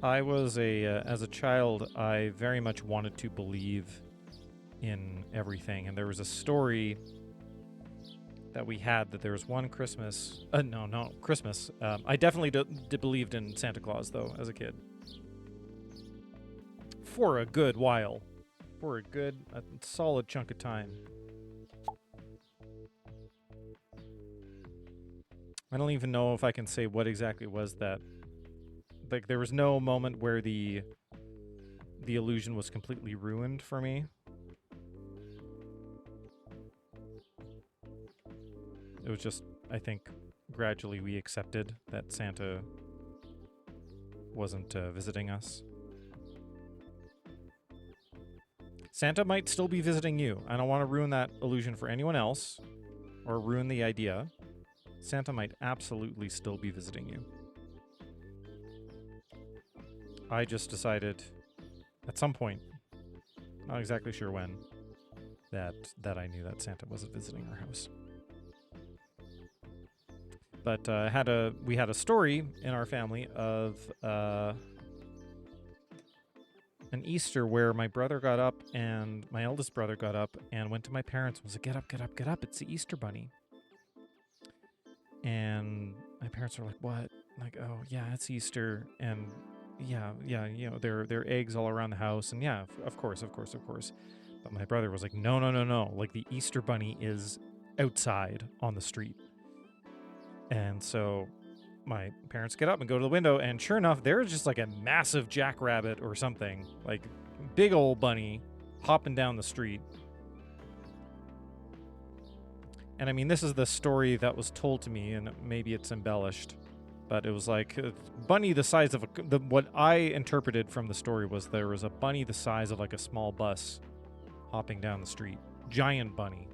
I was as a child, I very much wanted to believe in everything. And there was a story that we had that there was one Christmas. No, Christmas. I definitely believed in Santa Claus, though, as a kid. For a good while. For a solid chunk of time. I don't even know if I can say what exactly was that. Like, there was no moment where the illusion was completely ruined for me. It was just, I think, gradually we accepted that Santa wasn't visiting us. Santa might still be visiting you. I don't want to ruin that illusion for anyone else or ruin the idea. Santa might absolutely still be visiting you. I just decided at some point, not exactly sure when, that I knew that Santa wasn't visiting our house. But we had a story in our family of an Easter where my brother got up and my eldest brother got up and went to my parents and was like, "Get up, get up, get up. It's the Easter bunny." And my parents were like, "What?" I'm like, "Oh, yeah, it's Easter." And yeah, you know, there are eggs all around the house. And yeah, of course. But my brother was like, no. Like, the Easter bunny is outside on the street. And so my parents get up and go to the window, and sure enough, there's just like a massive jackrabbit or something, like big old bunny hopping down the street. And I mean, this is the story that was told to me, and maybe it's embellished, but it was like a bunny the size of what I interpreted from the story was there was a bunny the size of like a small bus hopping down the street. Giant bunny.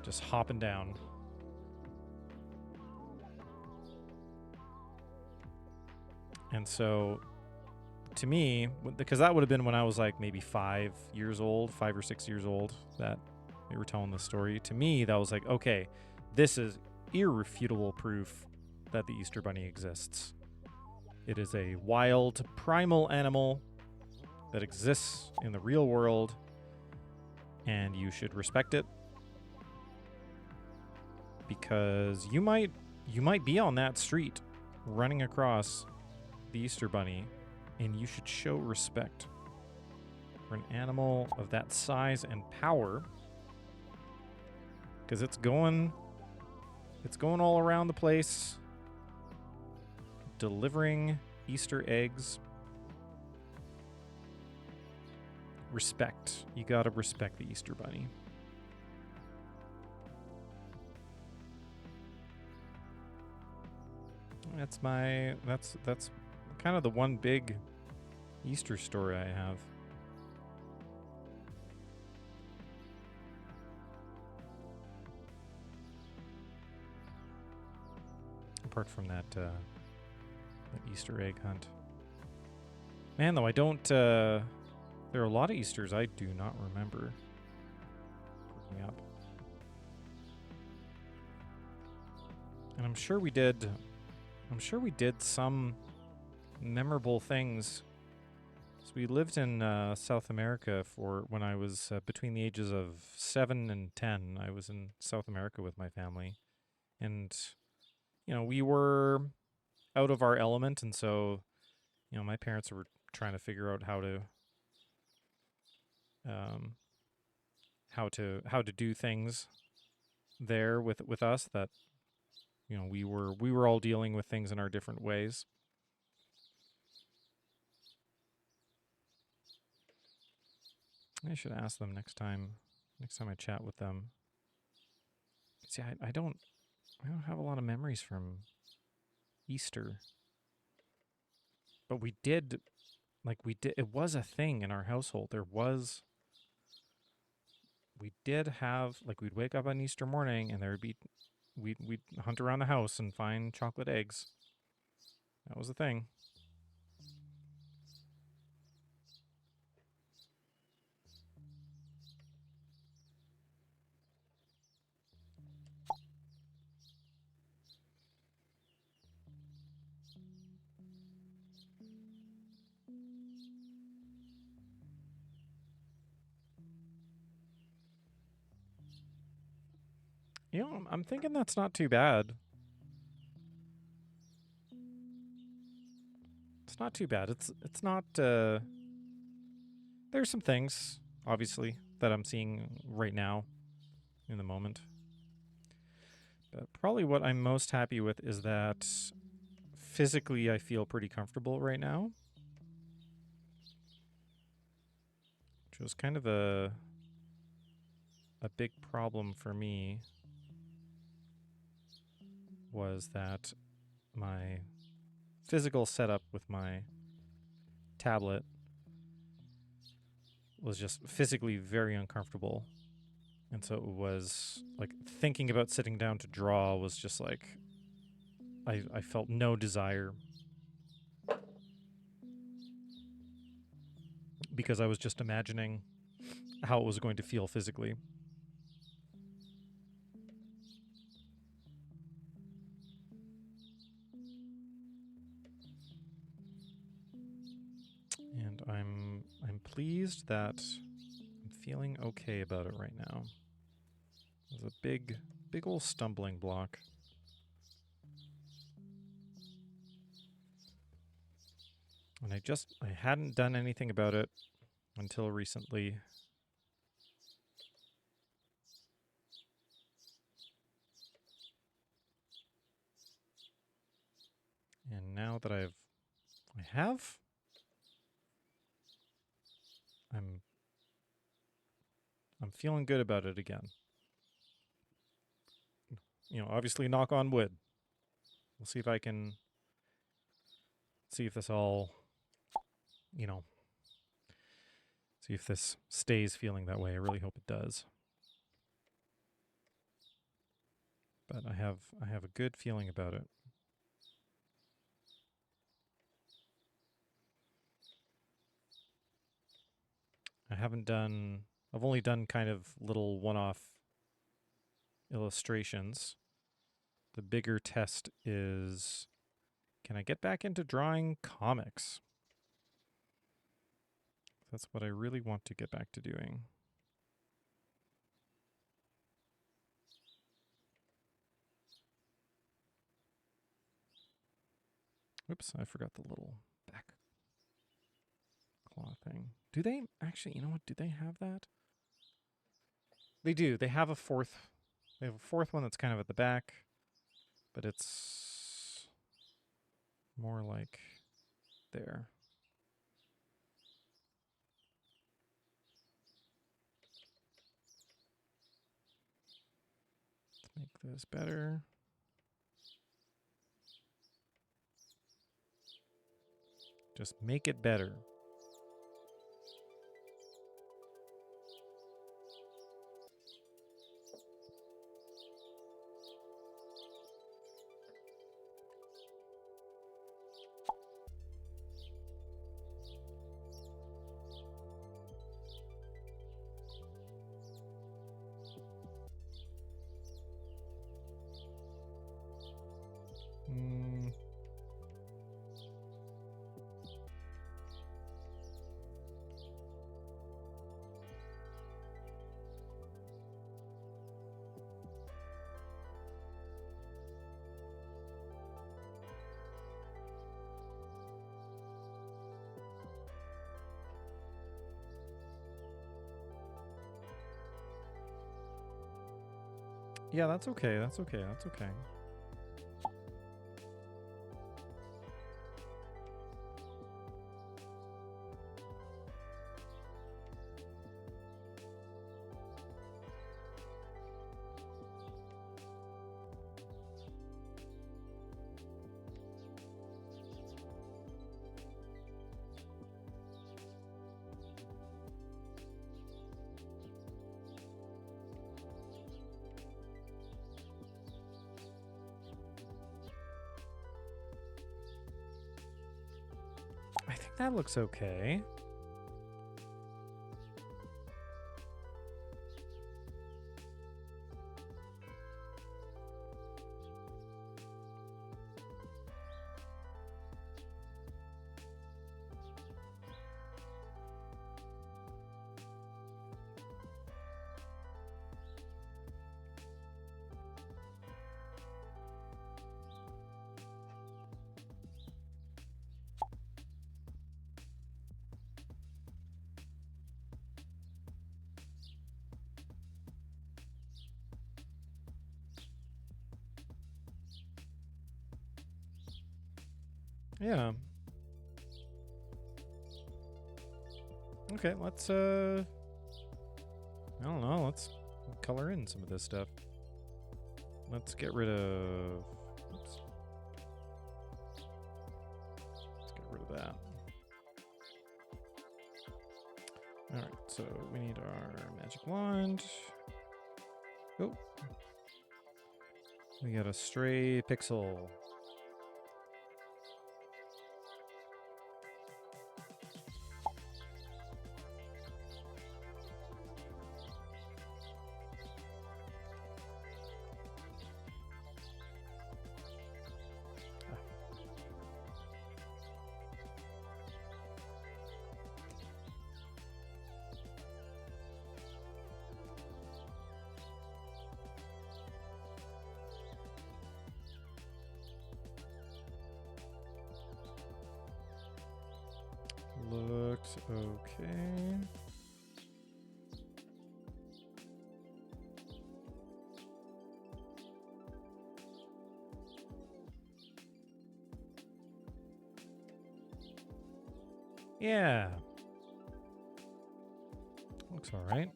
Just hopping down. And so, to me, because that would have been when I was like maybe 5 or 6 years old, that they were telling this story. To me, that was like, okay, this is irrefutable proof that the Easter Bunny exists. It is a wild, primal animal that exists in the real world, and you should respect it. Because you might be on that street running across the Easter Bunny, and you should show respect for an animal of that size and power, because it's going all around the place delivering Easter eggs. Respect. You gotta respect the Easter Bunny. That's kind of the one big Easter story I have. Apart from that Easter egg hunt. Man, though, I don't... there are a lot of Easters I do not remember growing up. And I'm sure we did some memorable things. So we lived in South America for when I was between the ages of 7 and 10. I was in South America with my family. And, you know, we were out of our element. And so, you know, my parents were trying to figure out how to do things there with us that, you know, we were all dealing with things in our different ways. I should ask them next time I chat with them. See, I don't have a lot of memories from Easter. But we did it was a thing in our household. We did have, like, we'd wake up on Easter morning and we'd hunt around the house and find chocolate eggs. That was the thing. You know, I'm thinking that's not too bad. It's not too bad. It's not. There's some things, obviously, that I'm seeing right now, in the moment. But probably what I'm most happy with is that physically I feel pretty comfortable right now, which was kind of a big problem for me. Was that my physical setup with my tablet was just physically very uncomfortable. And so it was like thinking about sitting down to draw was just like I felt no desire because I was just imagining how it was going to feel physically. And I'm pleased that I'm feeling okay about it right now. It was a big old stumbling block. And I hadn't done anything about it until recently. And now that I have, I'm feeling good about it again. You know, obviously knock on wood. We'll see if I can see if this all, you know, see if this stays feeling that way. I really hope it does. But I have a good feeling about it. I've only done kind of little one-off illustrations. The bigger test is, can I get back into drawing comics? That's what I really want to get back to doing. Oops, I forgot the little back claw thing. Do they actually, you know what, do they have that? They do. They have a fourth one that's kind of at the back, but it's more like there. Let's make this better. Just make it better. Yeah, that's okay. That's okay. That's okay. That looks okay. Yeah. Okay, let's I don't know, let's color in some of this stuff. Let's get rid of, oops. Let's get rid of that. All right, so we need our magic wand. Oh, we got a stray pixel. Looks okay. Yeah. Looks all right.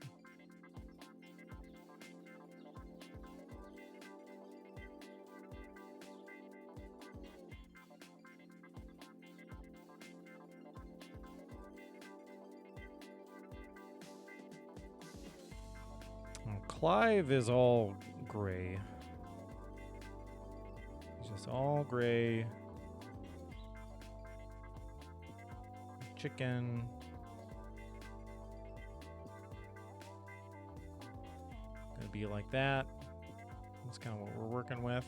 Clive is all gray. He's just all gray. Chicken. Gonna be like that. That's kind of what we're working with.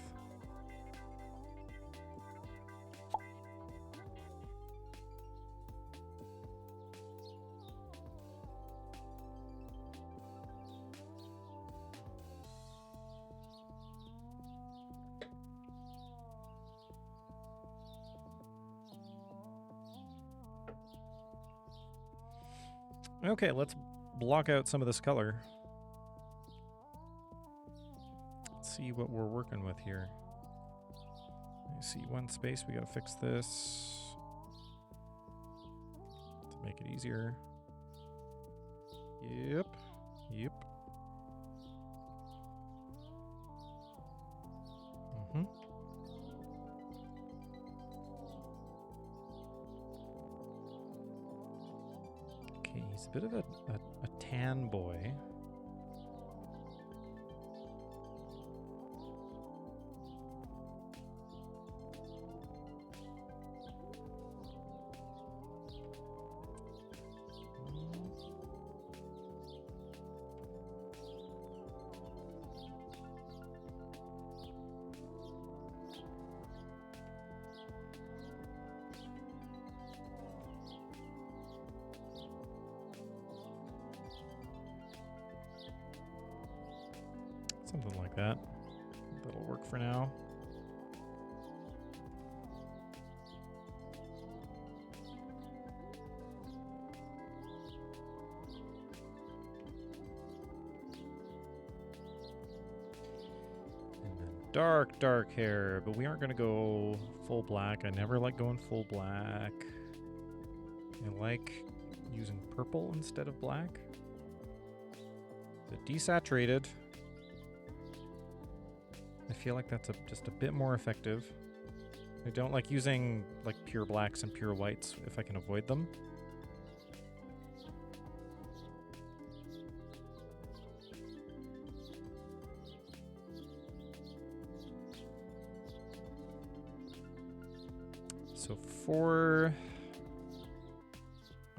Okay, let's block out some of this color. Let's see what we're working with here. I see one space, we gotta fix this to make it easier. Yep. Mm-hmm. Okay, he's a bit of a tan boy. Something like that. That'll work for now. And then dark hair, but we aren't going to go full black. I never like going full black. I like using purple instead of black. The desaturated. I feel like that's just a bit more effective. I don't like using like pure blacks and pure whites if I can avoid them. So for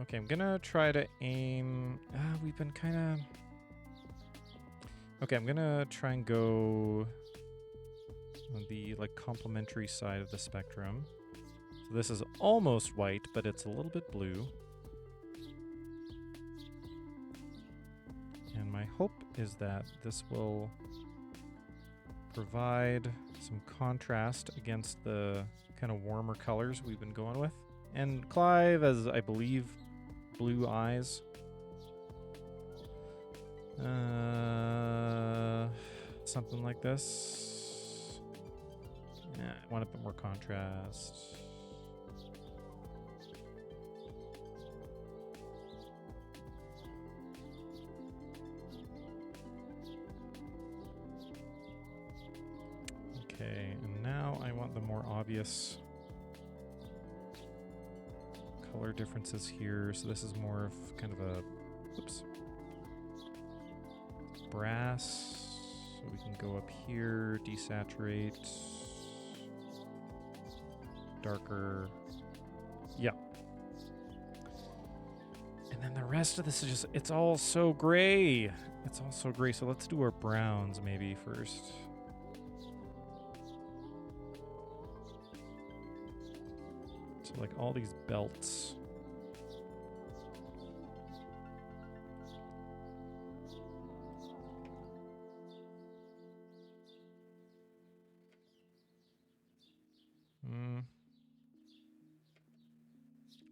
Okay, I'm gonna try to aim. We've been kind of. Okay, I'm gonna try and go on the like complementary side of the spectrum. So this is almost white, but it's a little bit blue. And my hope is that this will provide some contrast against the kind of warmer colors we've been going with. And Clive has, I believe, blue eyes. Something like this. Yeah, I want a bit more contrast. Okay, and now I want the more obvious color differences here. So this is more of kind of a, oops, brass. So we can go up here, desaturate, darker, yeah. And then the rest of this is just, it's all so gray. It's all so gray. So let's do our browns maybe first. So like all these belts.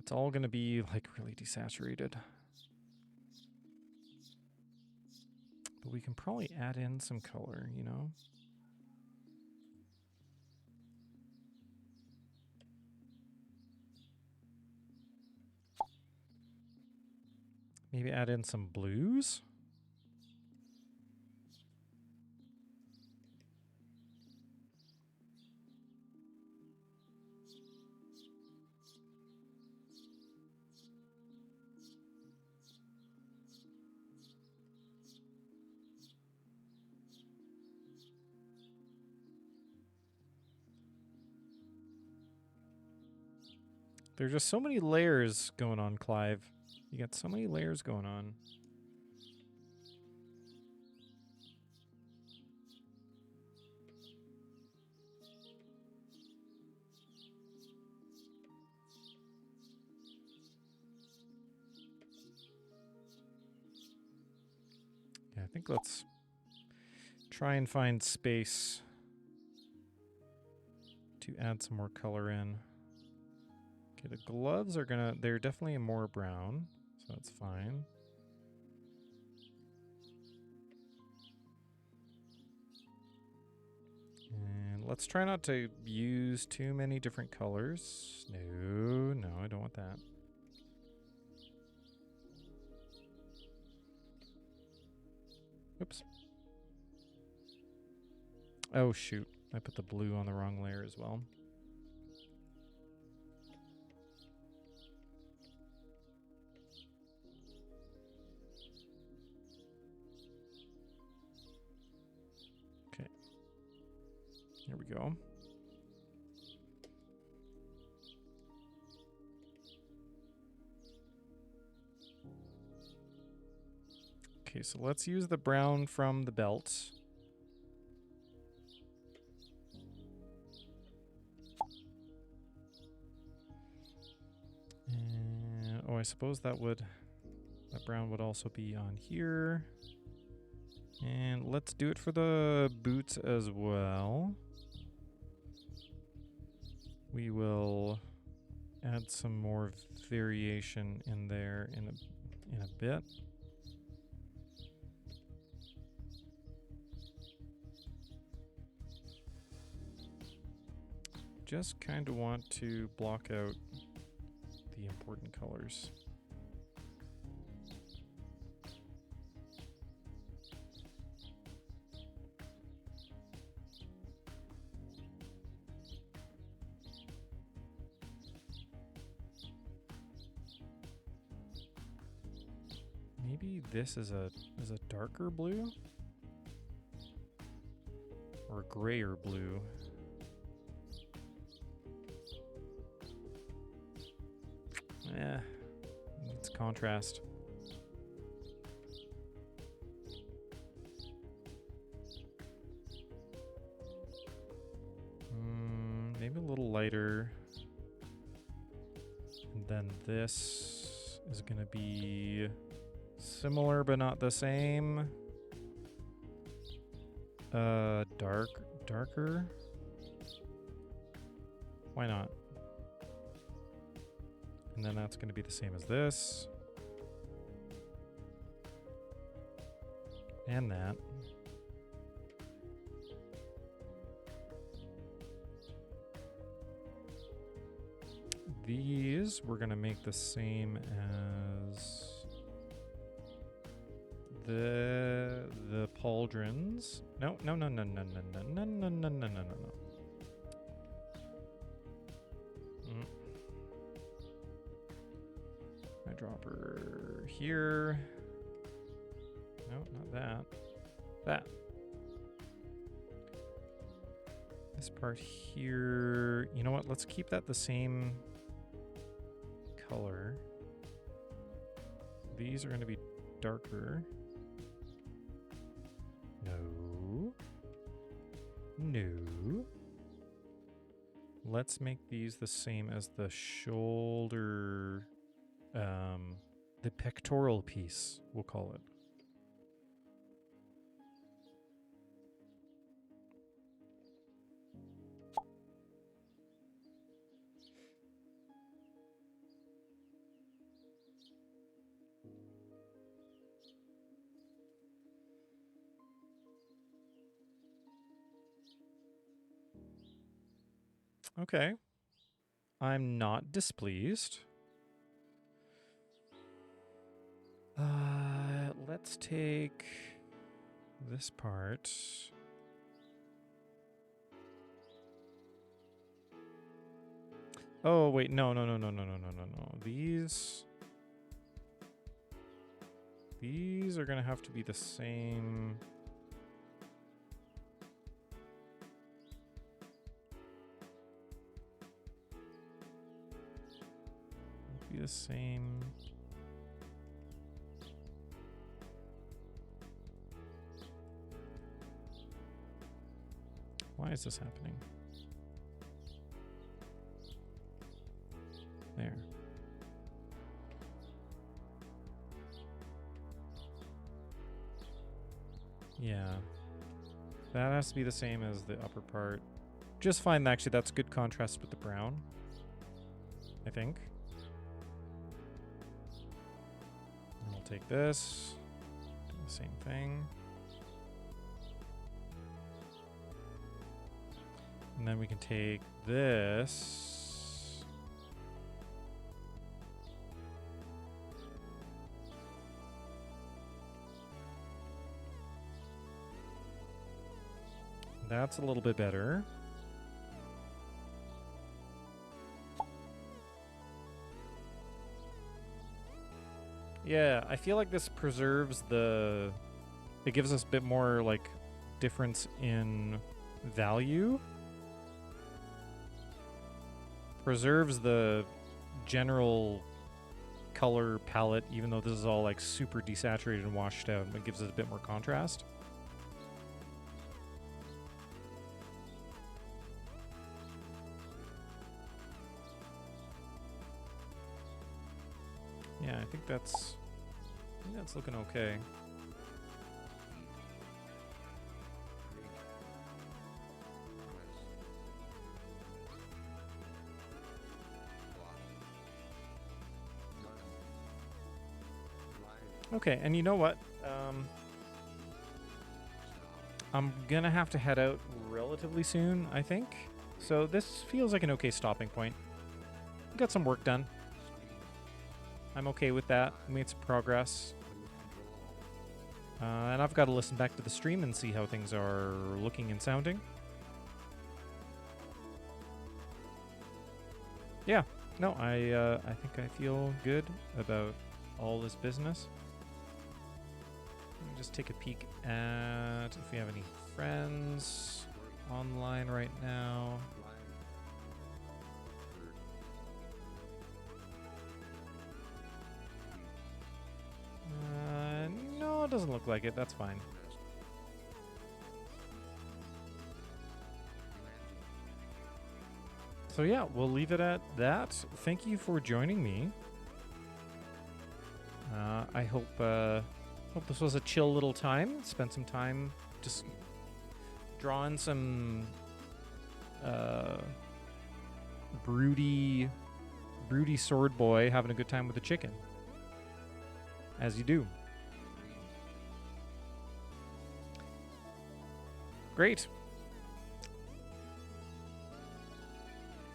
It's all going to be like really desaturated. But we can probably add in some color, you know? Maybe add in some blues? There's just so many layers going on, Clive. You got so many layers going on. Yeah, I think let's try and find space to add some more color in. Okay, the gloves are gonna, they're definitely more brown, so that's fine. And let's try not to use too many different colors. No, I don't want that. Oops. Oh, shoot. I put the blue on the wrong layer as well. Okay. Here we go. Okay, so let's use the brown from the belt. And, oh, I suppose that brown would also be on here. And let's do it for the boots as well. We will add some more variation in there in a bit. Just kind of want to block out the important colors. Maybe this is a darker blue or a grayer blue. Yeah, It's contrast. Maybe a little lighter. And then this is going to be similar but not the same. Darker. Why not? And then that's going to be the same as this. And that. These we're going to make the same as the pauldrons. No. Eyedropper here. No, not that. That. This part here. You know what? Let's keep that the same color. These are going to be darker. No. Let's make these the same as the shoulder, the pectoral piece, we'll call it. Okay. I'm not displeased. Let's take this part. Oh, wait. No. These are going to have to be the same. Be the same. Why is this happening? There. Yeah. That has to be the same as the upper part. Just fine, actually, that's good contrast with the brown, I think. And we'll take this, do the same thing. And then we can take this. That's a little bit better. Yeah, I feel like this preserves the... It gives us a bit more, like, difference in value. Preserves the general color palette, even though this is all, like, super desaturated and washed out. It gives it a bit more contrast. Yeah, I think that's looking okay. Okay, and you know what? I'm gonna have to head out relatively soon, I think. So this feels like an okay stopping point. Got some work done. I'm okay with that. We made some progress. And I've got to listen back to the stream and see how things are looking and sounding. Yeah. No, I think I feel good about all this business. Let me just take a peek at if we have any friends online right now. doesn't look like it. That's fine. So yeah, we'll leave it at that. Thank you for joining me. I hope this was a chill little time. Spent some time just drawing some broody sword boy having a good time with the chicken, as you do. Great.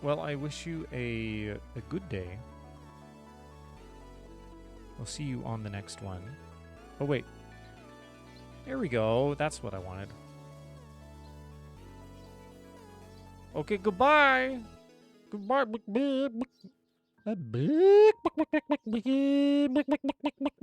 Well, I wish you a good day. We'll see you on the next one. Oh, wait. There we go. That's what I wanted. Okay, goodbye. Goodbye.